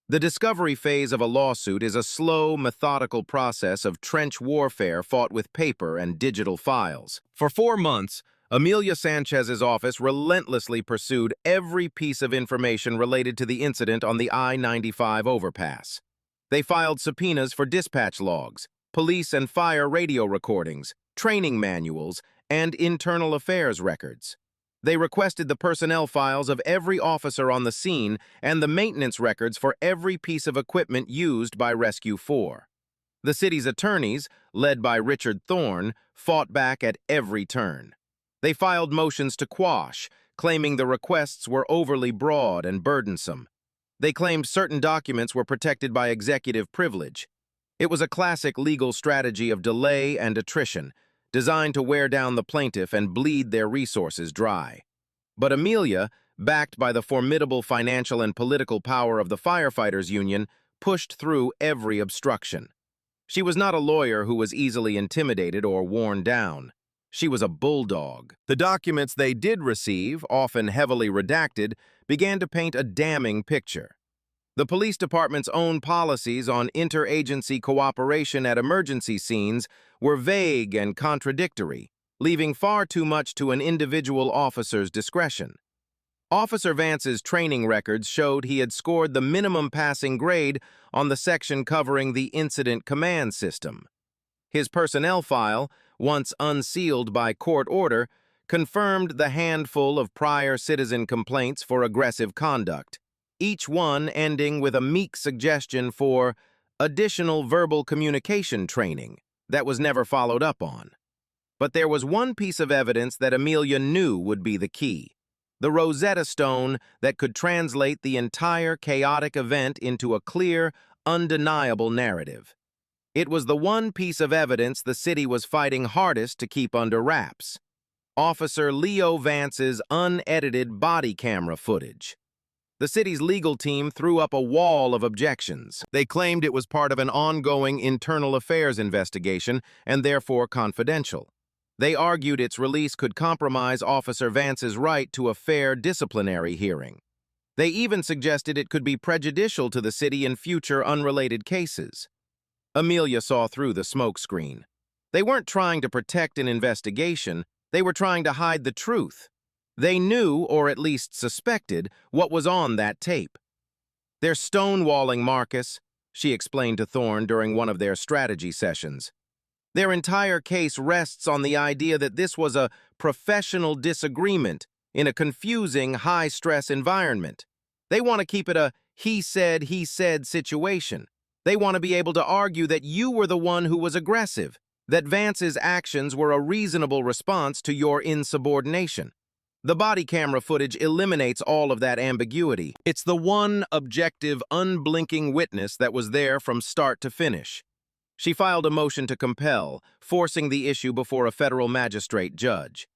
The discovery phase of a lawsuit is a slow, methodical process of trench warfare fought with paper and digital files. For 4 months, Amelia Sanchez's office relentlessly pursued every piece of information related to the incident on the I-95 overpass. They filed subpoenas for dispatch logs, police and fire radio recordings, training manuals, and internal affairs records. They requested the personnel files of every officer on the scene and the maintenance records for every piece of equipment used by Rescue 4. The city's attorneys, led by Richard Thorne, fought back at every turn. They filed motions to quash, claiming the requests were overly broad and burdensome. They claimed certain documents were protected by executive privilege. It was a classic legal strategy of delay and attrition, designed to wear down the plaintiff and bleed their resources dry. But Amelia, backed by the formidable financial and political power of the Firefighters Union, pushed through every obstruction. She was not a lawyer who was easily intimidated or worn down. She was a bulldog. The documents they did receive, often heavily redacted, began to paint a damning picture. The police department's own policies on interagency cooperation at emergency scenes were vague and contradictory, leaving far too much to an individual officer's discretion. Officer Vance's training records showed he had scored the minimum passing grade on the section covering the incident command system. His personnel file, once unsealed by court order, confirmed the handful of prior citizen complaints for aggressive conduct, each one ending with a meek suggestion for additional verbal communication training that was never followed up on. But there was one piece of evidence that Amelia knew would be the key: the Rosetta Stone that could translate the entire chaotic event into a clear, undeniable narrative. It was the one piece of evidence the city was fighting hardest to keep under wraps: Officer Leo Vance's unedited body camera footage. The city's legal team threw up a wall of objections. They claimed it was part of an ongoing internal affairs investigation and therefore confidential. They argued its release could compromise Officer Vance's right to a fair disciplinary hearing. They even suggested it could be prejudicial to the city in future unrelated cases. Amelia saw through the smokescreen. They weren't trying to protect an investigation, they were trying to hide the truth. They knew, or at least suspected, what was on that tape. "They're stonewalling Marcus," she explained to Thorne during one of their strategy sessions. "Their entire case rests on the idea that this was a professional disagreement in a confusing, high-stress environment. They want to keep it a he said situation. They want to be able to argue that you were the one who was aggressive, that Vance's actions were a reasonable response to your insubordination. The body camera footage eliminates all of that ambiguity. It's the one objective, unblinking witness that was there from start to finish." She filed a motion to compel, forcing the issue before a federal magistrate judge.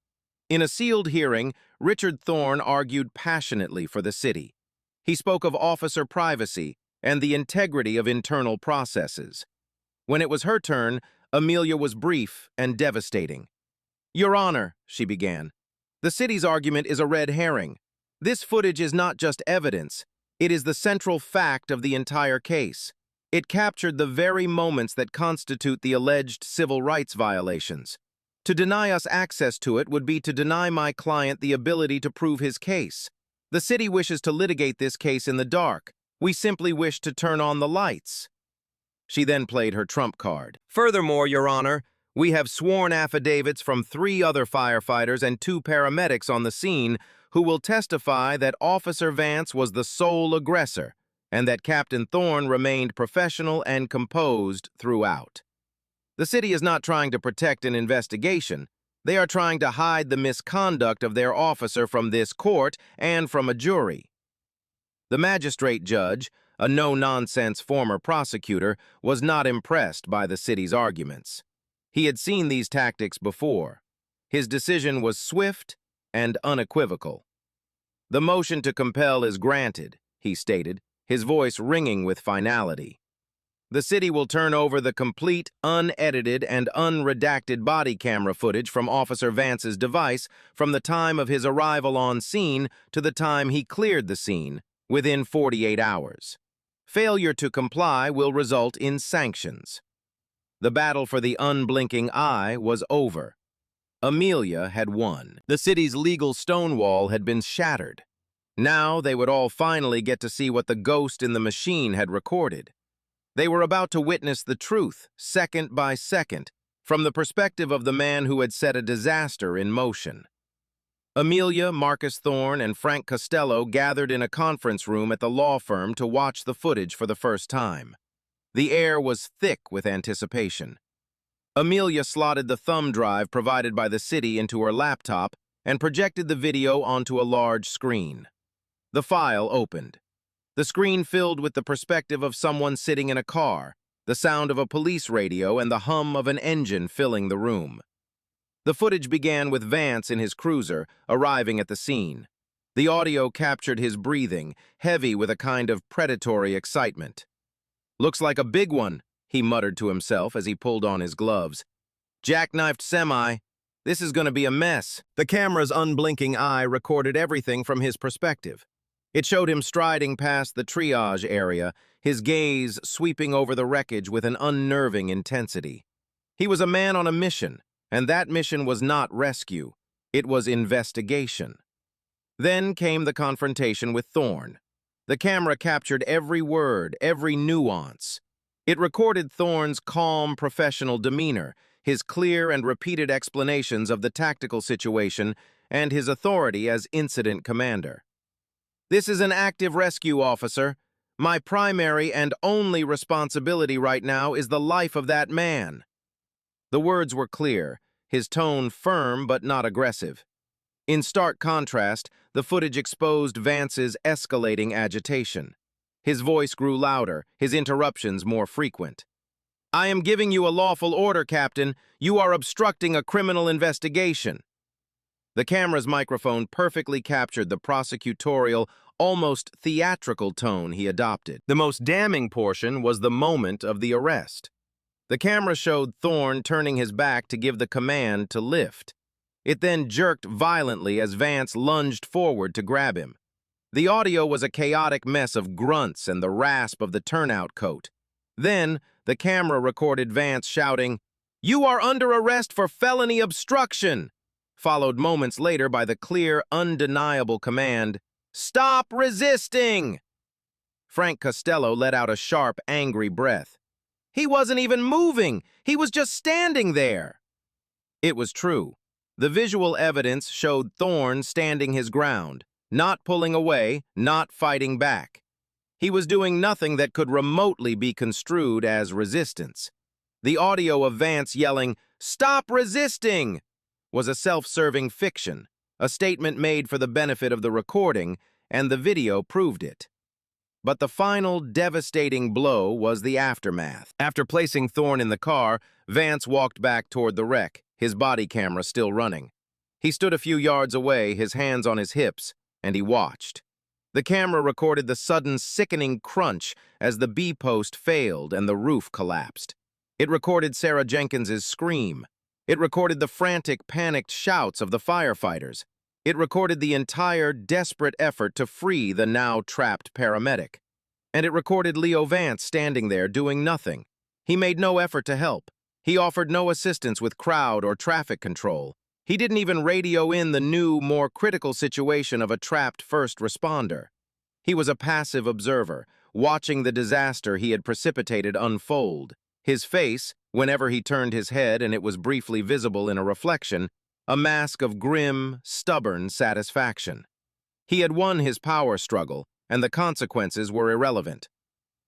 In a sealed hearing, Richard Thorne argued passionately for the city. He spoke of officer privacy and the integrity of internal processes. When it was her turn, Amelia was brief and devastating. "Your Honor," she began, "the city's argument is a red herring. This footage is not just evidence. It is the central fact of the entire case. It captured the very moments that constitute the alleged civil rights violations. To deny us access to it would be to deny my client the ability to prove his case. The city wishes to litigate this case in the dark. We simply wish to turn on the lights." She then played her trump card. "Furthermore, Your Honor, we have sworn affidavits from 3 other firefighters and 2 paramedics on the scene who will testify that Officer Vance was the sole aggressor and that Captain Thorne remained professional and composed throughout. The city is not trying to protect an investigation. They are trying to hide the misconduct of their officer from this court and from a jury." The magistrate judge, a no-nonsense former prosecutor, was not impressed by the city's arguments. He had seen these tactics before. His decision was swift and unequivocal. "The motion to compel is granted," he stated, his voice ringing with finality. "The city will turn over the complete, unedited, and unredacted body camera footage from Officer Vance's device from the time of his arrival on scene to the time he cleared the scene, within 48 hours. Failure to comply will result in sanctions." The battle for the unblinking eye was over. Amelia had won. The city's legal stonewall had been shattered. Now they would all finally get to see what the ghost in the machine had recorded. They were about to witness the truth, second by second, from the perspective of the man who had set a disaster in motion. Amelia, Marcus Thorne, and Frank Costello gathered in a conference room at the law firm to watch the footage for the first time. The air was thick with anticipation. Amelia slotted the thumb drive provided by the city into her laptop and projected the video onto a large screen. The file opened. The screen filled with the perspective of someone sitting in a car, the sound of a police radio, and the hum of an engine filling the room. The footage began with Vance in his cruiser, arriving at the scene. The audio captured his breathing, heavy with a kind of predatory excitement. "Looks like a big one," he muttered to himself as he pulled on his gloves. "Jackknifed semi. This is going to be a mess. The camera's unblinking eye recorded everything from his perspective. It showed him striding past the triage area, his gaze sweeping over the wreckage with an unnerving intensity. He was a man on a mission, and that mission was not rescue. It was investigation. Then came the confrontation with Thorne. The camera captured every word, every nuance. It recorded Thorne's calm, professional demeanor, his clear and repeated explanations of the tactical situation, and his authority as incident commander. "This is an active rescue, officer. My primary and only responsibility right now is the life of that man." The words were clear, his tone firm but not aggressive. In stark contrast, the footage exposed Vance's escalating agitation. His voice grew louder, his interruptions more frequent. "I am giving you a lawful order, Captain. You are obstructing a criminal investigation." The camera's microphone perfectly captured the prosecutorial, almost theatrical tone he adopted. The most damning portion was the moment of the arrest. The camera showed Thorne turning his back to give the command to lift. It then jerked violently as Vance lunged forward to grab him. The audio was a chaotic mess of grunts and the rasp of the turnout coat. Then, the camera recorded Vance shouting, "You are under arrest for felony obstruction," followed moments later by the clear, undeniable command, "Stop resisting!" Frank Costello let out a sharp, angry breath. He wasn't even moving. He was just standing there. It was true. The visual evidence showed Thorne standing his ground, not pulling away, not fighting back. He was doing nothing that could remotely be construed as resistance. The audio of Vance yelling, "Stop resisting!" was a self-serving fiction, a statement made for the benefit of the recording, and the video proved it. But the final devastating blow was the aftermath. After placing Thorne in the car, Vance walked back toward the wreck, his body camera still running. He stood a few yards away, his hands on his hips, and he watched. The camera recorded the sudden sickening crunch as the B-post failed and the roof collapsed. It recorded Sarah Jenkins's scream. It recorded the frantic, panicked shouts of the firefighters. It recorded the entire desperate effort to free the now trapped paramedic. And it recorded Leo Vance standing there doing nothing. He made no effort to help. He offered no assistance with crowd or traffic control. He didn't even radio in the new, more critical situation of a trapped first responder. He was a passive observer, watching the disaster he had precipitated unfold. His face, whenever he turned his head and it was briefly visible in a reflection, a mask of grim, stubborn satisfaction. He had won his power struggle, and the consequences were irrelevant.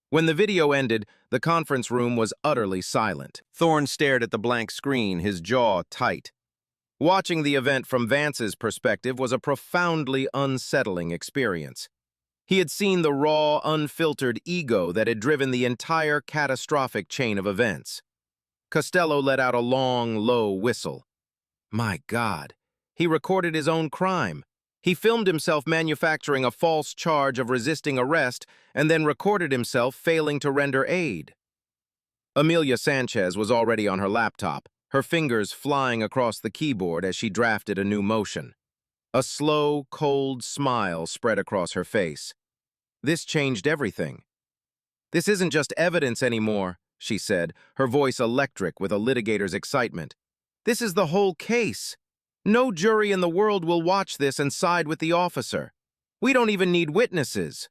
When the video ended, the conference room was utterly silent. Thorne stared at the blank screen, his jaw tight. Watching the event from Vance's perspective was a profoundly unsettling experience. He had seen the raw, unfiltered ego that had driven the entire catastrophic chain of events. Costello let out a long, low whistle. My God, he recorded his own crime. He filmed himself manufacturing a false charge of resisting arrest and then recorded himself failing to render aid. Amelia Sanchez was already on her laptop, her fingers flying across the keyboard as she drafted a new motion. A slow, cold smile spread across her face. This changed everything. "This isn't just evidence anymore," she said, her voice electric with a litigator's excitement. "This is the whole case. No jury in the world will watch this and side with the officer. We don't even need witnesses."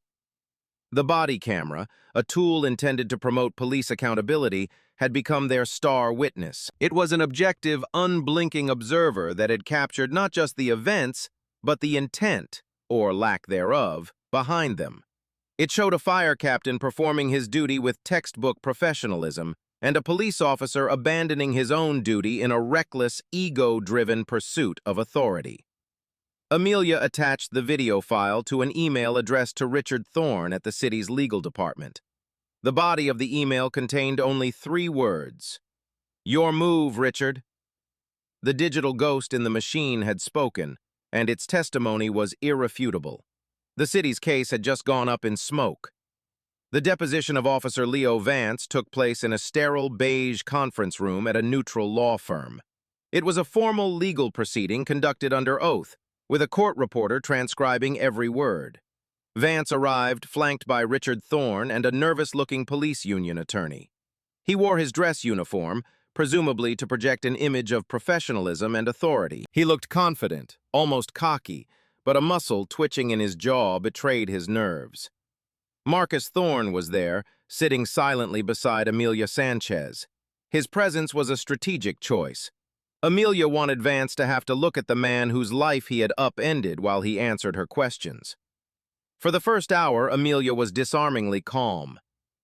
The body camera, a tool intended to promote police accountability, had become their star witness. It was an objective, unblinking observer that had captured not just the events, but the intent, or lack thereof, behind them. It showed a fire captain performing his duty with textbook professionalism, and a police officer abandoning his own duty in a reckless, ego-driven pursuit of authority. Amelia attached the video file to an email addressed to Richard Thorne at the city's legal department. The body of the email contained only 3 words. "Your move, Richard." The digital ghost in the machine had spoken, and its testimony was irrefutable. The city's case had just gone up in smoke. The deposition of Officer Leo Vance took place in a sterile beige conference room at a neutral law firm. It was a formal legal proceeding conducted under oath, with a court reporter transcribing every word. Vance arrived, flanked by Richard Thorne and a nervous-looking police union attorney. He wore his dress uniform, presumably to project an image of professionalism and authority. He looked confident, almost cocky, but a muscle twitching in his jaw betrayed his nerves. Marcus Thorne was there, sitting silently beside Amelia Sanchez. His presence was a strategic choice. Amelia wanted Vance to have to look at the man whose life he had upended while he answered her questions. For the first hour, Amelia was disarmingly calm.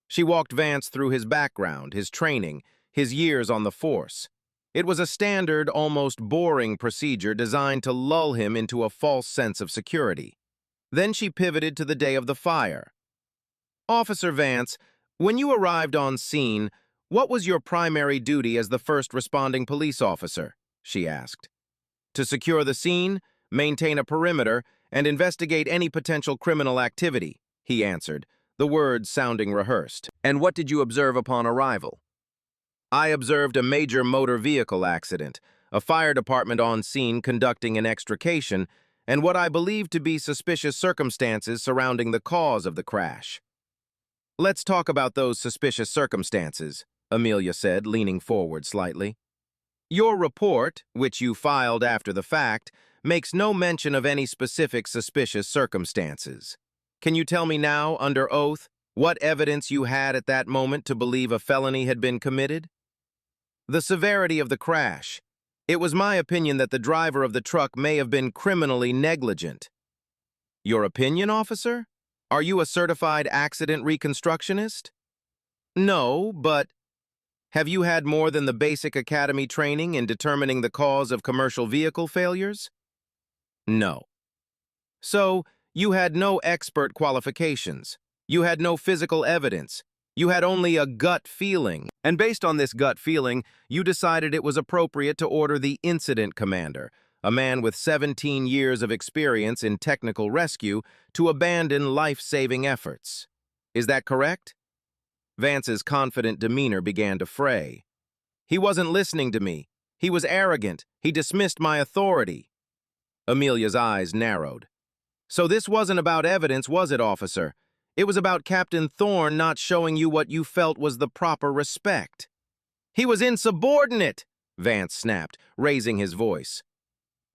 She walked Vance through his background, his training, his years on the force. It was a standard, almost boring procedure designed to lull him into a false sense of security. Then she pivoted to the day of the fire. "Officer Vance, when you arrived on scene, what was your primary duty as the first responding police officer?" she asked. "To secure the scene, maintain a perimeter, and investigate any potential criminal activity," he answered, the words sounding rehearsed. "And what did you observe upon arrival?" "I observed a major motor vehicle accident, a fire department on scene conducting an extrication, and what I believe to be suspicious circumstances surrounding the cause of the crash." "Let's talk about those suspicious circumstances," Amelia said, leaning forward slightly. "Your report, which you filed after the fact, makes no mention of any specific suspicious circumstances. Can you tell me now, under oath, what evidence you had at that moment to believe a felony had been committed?" "The severity of the crash. It was my opinion that the driver of the truck may have been criminally negligent." "Your opinion, officer? Are you a certified accident reconstructionist?" "No, but have you had more than the basic academy training in determining the cause of commercial vehicle failures?" "No." "So, you had no expert qualifications. You had no physical evidence. You had only a gut feeling. And based on this gut feeling, you decided it was appropriate to order the incident commander, a man with 17 years of experience in technical rescue, to abandon life-saving efforts. Is that correct?" Vance's confident demeanor began to fray. "He wasn't listening to me. He was arrogant. He dismissed my authority." Amelia's eyes narrowed. "So this wasn't about evidence, was it, officer? It was about Captain Thorne not showing you what you felt was the proper respect." "He was insubordinate!" Vance snapped, raising his voice.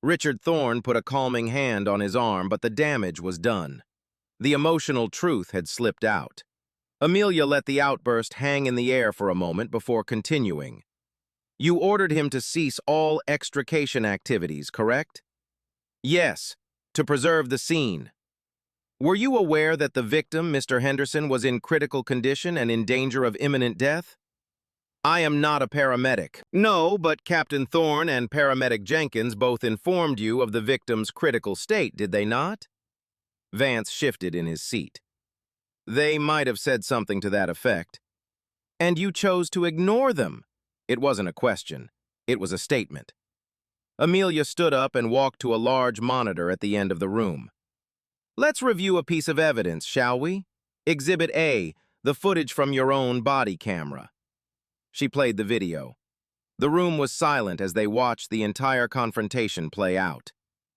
Richard Thorne put a calming hand on his arm, but the damage was done. The emotional truth had slipped out. Amelia let the outburst hang in the air for a moment before continuing. "You ordered him to cease all extrication activities, correct?" "Yes, to preserve the scene." "Were you aware that the victim, Mr. Henderson, was in critical condition and in danger of imminent death?" "I am not a paramedic." "No, but Captain Thorne and Paramedic Jenkins both informed you of the victim's critical state, did they not?" Vance shifted in his seat. "They might have said something to that effect." "And you chose to ignore them." It wasn't a question. It was a statement. Amelia stood up and walked to a large monitor at the end of the room. "Let's review a piece of evidence, shall we? Exhibit A, the footage from your own body camera." She played the video. The room was silent as they watched the entire confrontation play out.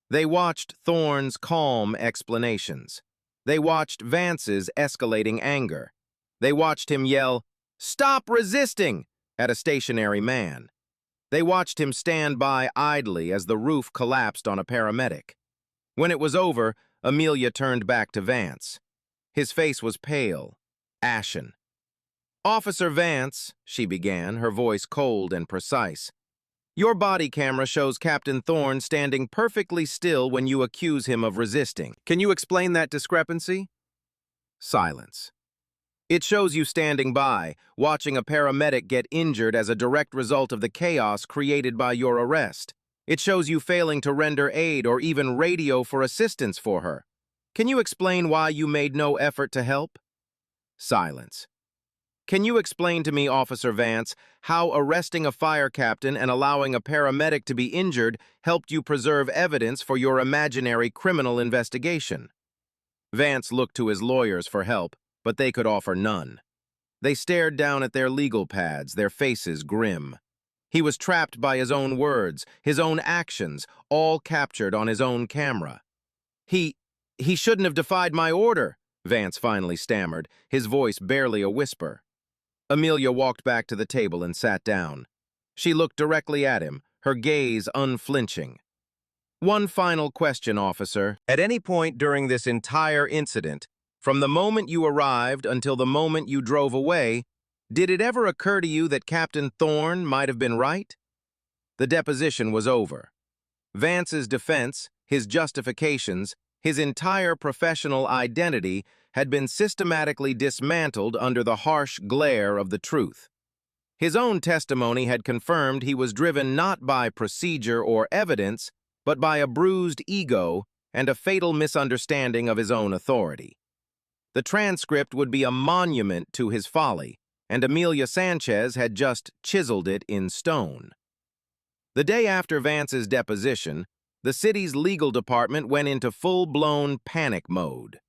They watched Thorne's calm explanations. They watched Vance's escalating anger. They watched him yell, "Stop resisting!" at a stationary man. They watched him stand by idly as the roof collapsed on a paramedic. When it was over, Amelia turned back to Vance. His face was pale, ashen. "Officer Vance," she began, her voice cold and precise, "your body camera shows Captain Thorne standing perfectly still when you accuse him of resisting. Can you explain that discrepancy?" Silence. "It shows you standing by, watching a paramedic get injured as a direct result of the chaos created by your arrest. It shows you failing to render aid or even radio for assistance for her. Can you explain why you made no effort to help?" Silence. "Can you explain to me, Officer Vance, how arresting a fire captain and allowing a paramedic to be injured helped you preserve evidence for your imaginary criminal investigation?" Vance looked to his lawyers for help, but they could offer none. They stared down at their legal pads, their faces grim. He was trapped by his own words, his own actions, all captured on his own camera. He shouldn't have defied my order, Vance finally stammered, his voice barely a whisper. Amelia walked back to the table and sat down. She looked directly at him, her gaze unflinching. One final question, officer. At any point during this entire incident, from the moment you arrived until the moment you drove away, did it ever occur to you that Captain Thorne might have been right? The deposition was over. Vance's defense, his justifications, his entire professional identity had been systematically dismantled under the harsh glare of the truth. His own testimony had confirmed he was driven not by procedure or evidence, but by a bruised ego and a fatal misunderstanding of his own authority. The transcript would be a monument to his folly, and Amelia Sanchez had just chiseled it in stone. The day after Vance's deposition, the city's legal department went into full-blown panic mode.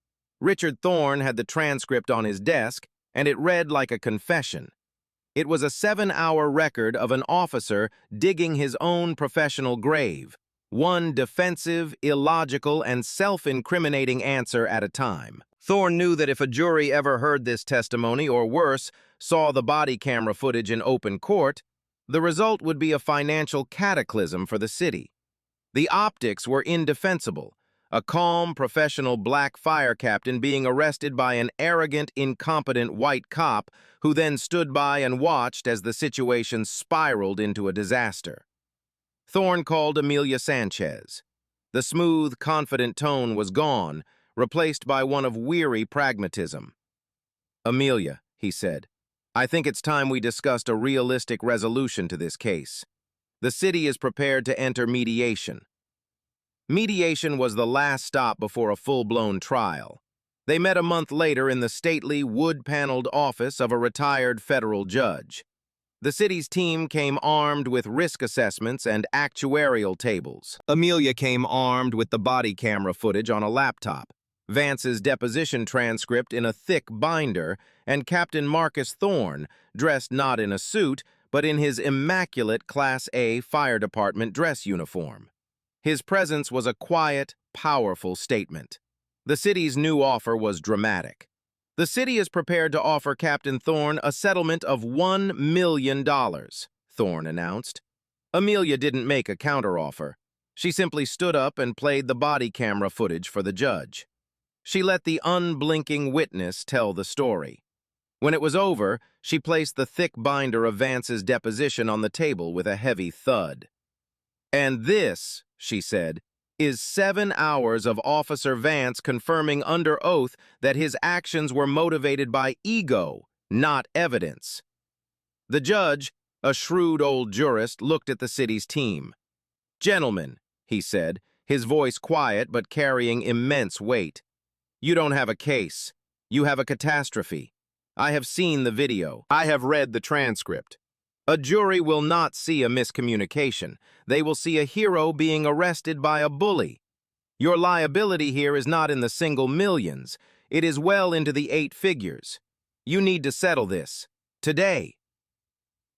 Richard Thorne had the transcript on his desk, and it read like a confession. It was a 7-hour record of an officer digging his own professional grave, one defensive, illogical, and self-incriminating answer at a time. Thorne knew that if a jury ever heard this testimony, or worse, saw the body camera footage in open court, the result would be a financial cataclysm for the city. The optics were indefensible, a calm, professional black fire captain being arrested by an arrogant, incompetent white cop who then stood by and watched as the situation spiraled into a disaster. Thorne called Amelia Sanchez. The smooth, confident tone was gone, replaced by one of weary pragmatism. "Amelia," he said, "I think it's time we discussed a realistic resolution to this case. The city is prepared to enter mediation." Mediation was the last stop before a full-blown trial. They met a month later in the stately, wood-paneled office of a retired federal judge. The city's team came armed with risk assessments and actuarial tables. Amelia came armed with the body camera footage on a laptop, Vance's deposition transcript in a thick binder, and Captain Marcus Thorne, dressed not in a suit, but in his immaculate Class A fire department dress uniform. His presence was a quiet, powerful statement. The city's new offer was dramatic. The city is prepared to offer Captain Thorne a settlement of $1 million, Thorne announced. Amelia didn't make a counteroffer. She simply stood up and played the body camera footage for the judge. She let the unblinking witness tell the story. When it was over, she placed the thick binder of Vance's deposition on the table with a heavy thud. "And this," she said, "is 7 hours of Officer Vance confirming under oath that his actions were motivated by ego, not evidence." The judge, a shrewd old jurist, looked at the city's team. "Gentlemen," he said, his voice quiet but carrying immense weight, "you don't have a case. You have a catastrophe. I have seen the video. I have read the transcript. A jury will not see a miscommunication. They will see a hero being arrested by a bully. Your liability here is not in the single millions. It is well into the 8 figures. You need to settle this. Today."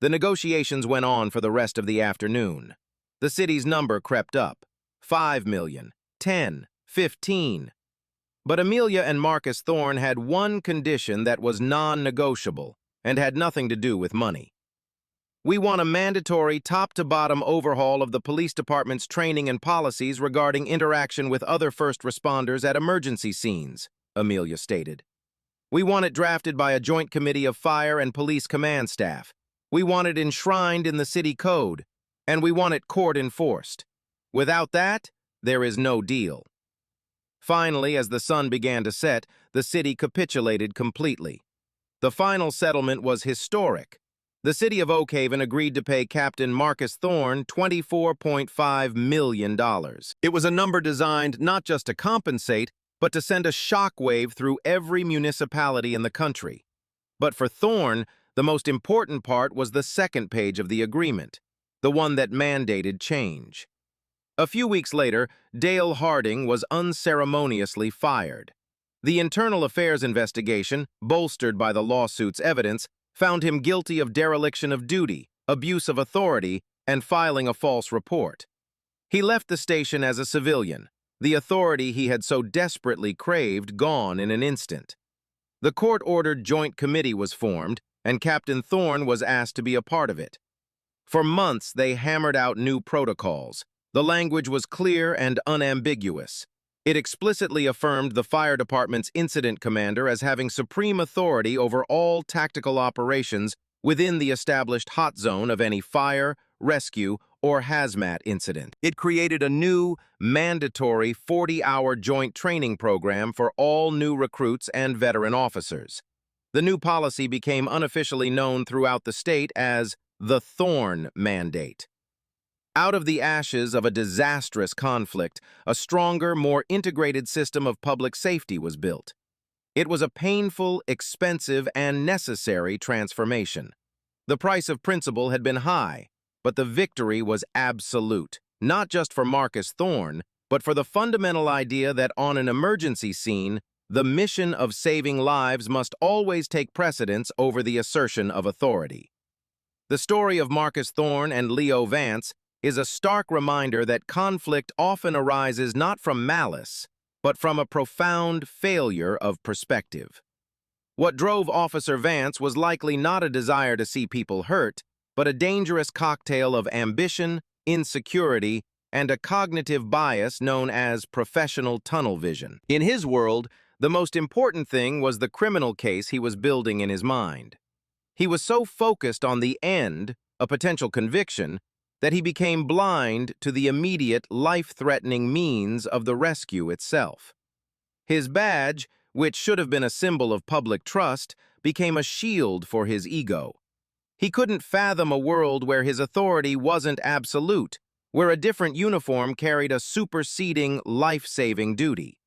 The negotiations went on for the rest of the afternoon. The city's number crept up. 5 million, 10, 15. But Amelia and Marcus Thorne had one condition that was non-negotiable and had nothing to do with money. "We want a mandatory top-to-bottom overhaul of the police department's training and policies regarding interaction with other first responders at emergency scenes," Amelia stated. "We want it drafted by a joint committee of fire and police command staff. We want it enshrined in the city code, and we want it court-enforced. Without that, there is no deal." Finally, as the sun began to set, the city capitulated completely. The final settlement was historic. The city of Oak Haven agreed to pay Captain Marcus Thorne $24.5 million. It was a number designed not just to compensate, but to send a shockwave through every municipality in the country. But for Thorne, the most important part was the second page of the agreement, the one that mandated change. A few weeks later, Dale Harding was unceremoniously fired. The internal affairs investigation, bolstered by the lawsuit's evidence, found him guilty of dereliction of duty, abuse of authority, and filing a false report. He left the station as a civilian, the authority he had so desperately craved gone in an instant. The court-ordered joint committee was formed, and Captain Thorne was asked to be a part of it. For months, they hammered out new protocols. The language was clear and unambiguous. It explicitly affirmed the fire department's incident commander as having supreme authority over all tactical operations within the established hot zone of any fire, rescue, or hazmat incident. It created a new, mandatory 40-hour joint training program for all new recruits and veteran officers. The new policy became unofficially known throughout the state as the Thorne Mandate. Out of the ashes of a disastrous conflict, a stronger, more integrated system of public safety was built. It was a painful, expensive, and necessary transformation. The price of principle had been high, but the victory was absolute, not just for Marcus Thorne, but for the fundamental idea that on an emergency scene, the mission of saving lives must always take precedence over the assertion of authority. The story of Marcus Thorne and Leo Vance is a stark reminder that conflict often arises not from malice, but from a profound failure of perspective. What drove Officer Vance was likely not a desire to see people hurt, but a dangerous cocktail of ambition, insecurity, and a cognitive bias known as professional tunnel vision. In his world, the most important thing was the criminal case he was building in his mind. He was so focused on the end, a potential conviction, that he became blind to the immediate, life-threatening means of the rescue itself. His badge, which should have been a symbol of public trust, became a shield for his ego. He couldn't fathom a world where his authority wasn't absolute, where a different uniform carried a superseding, life-saving duty.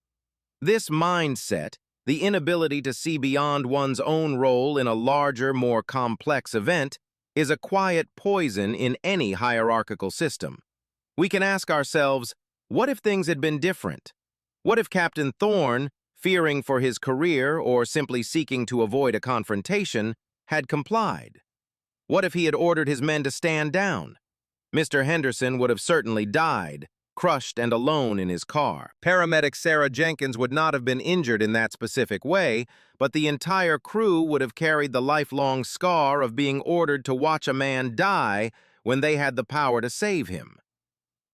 This mindset, the inability to see beyond one's own role in a larger, more complex event, is a quiet poison in any hierarchical system. We can ask ourselves, what if things had been different? What if Captain Thorne, fearing for his career or simply seeking to avoid a confrontation, had complied? What if he had ordered his men to stand down? Mr. Henderson would have certainly died, crushed and alone in his car. Paramedic Sarah Jenkins would not have been injured in that specific way, but the entire crew would have carried the lifelong scar of being ordered to watch a man die when they had the power to save him.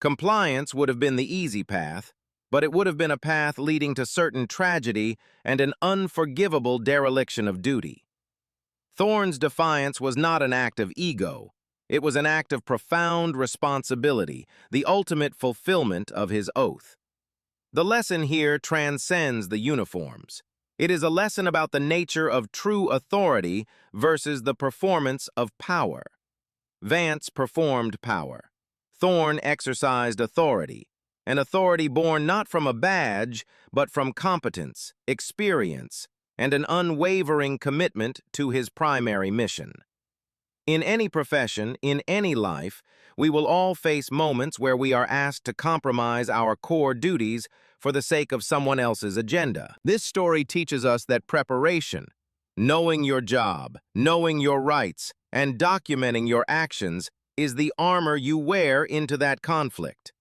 Compliance would have been the easy path, but it would have been a path leading to certain tragedy and an unforgivable dereliction of duty. Thorne's defiance was not an act of ego. It was an act of profound responsibility, the ultimate fulfillment of his oath. The lesson here transcends the uniforms. It is a lesson about the nature of true authority versus the performance of power. Vance performed power. Thorne exercised authority, an authority born not from a badge, but from competence, experience, and an unwavering commitment to his primary mission. In any profession, in any life, we will all face moments where we are asked to compromise our core duties for the sake of someone else's agenda. This story teaches us that preparation, knowing your job, knowing your rights, and documenting your actions is the armor you wear into that conflict.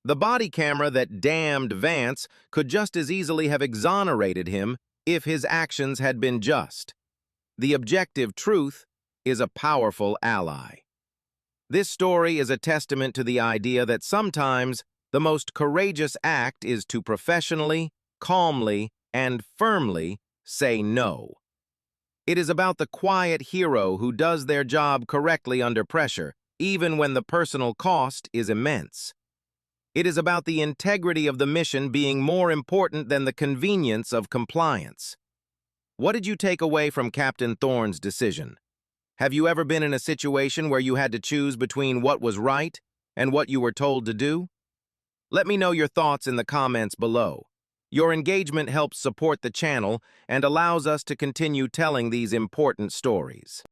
The body camera that damned Vance could just as easily have exonerated him if his actions had been just. The objective truth is a powerful ally. This story is a testament to the idea that sometimes the most courageous act is to professionally, calmly, and firmly say no. It is about the quiet hero who does their job correctly under pressure, even when the personal cost is immense. It is about the integrity of the mission being more important than the convenience of compliance. What did you take away from Captain Thorne's decision? Have you ever been in a situation where you had to choose between what was right and what you were told to do? Let me know your thoughts in the comments below. Your engagement helps support the channel and allows us to continue telling these important stories.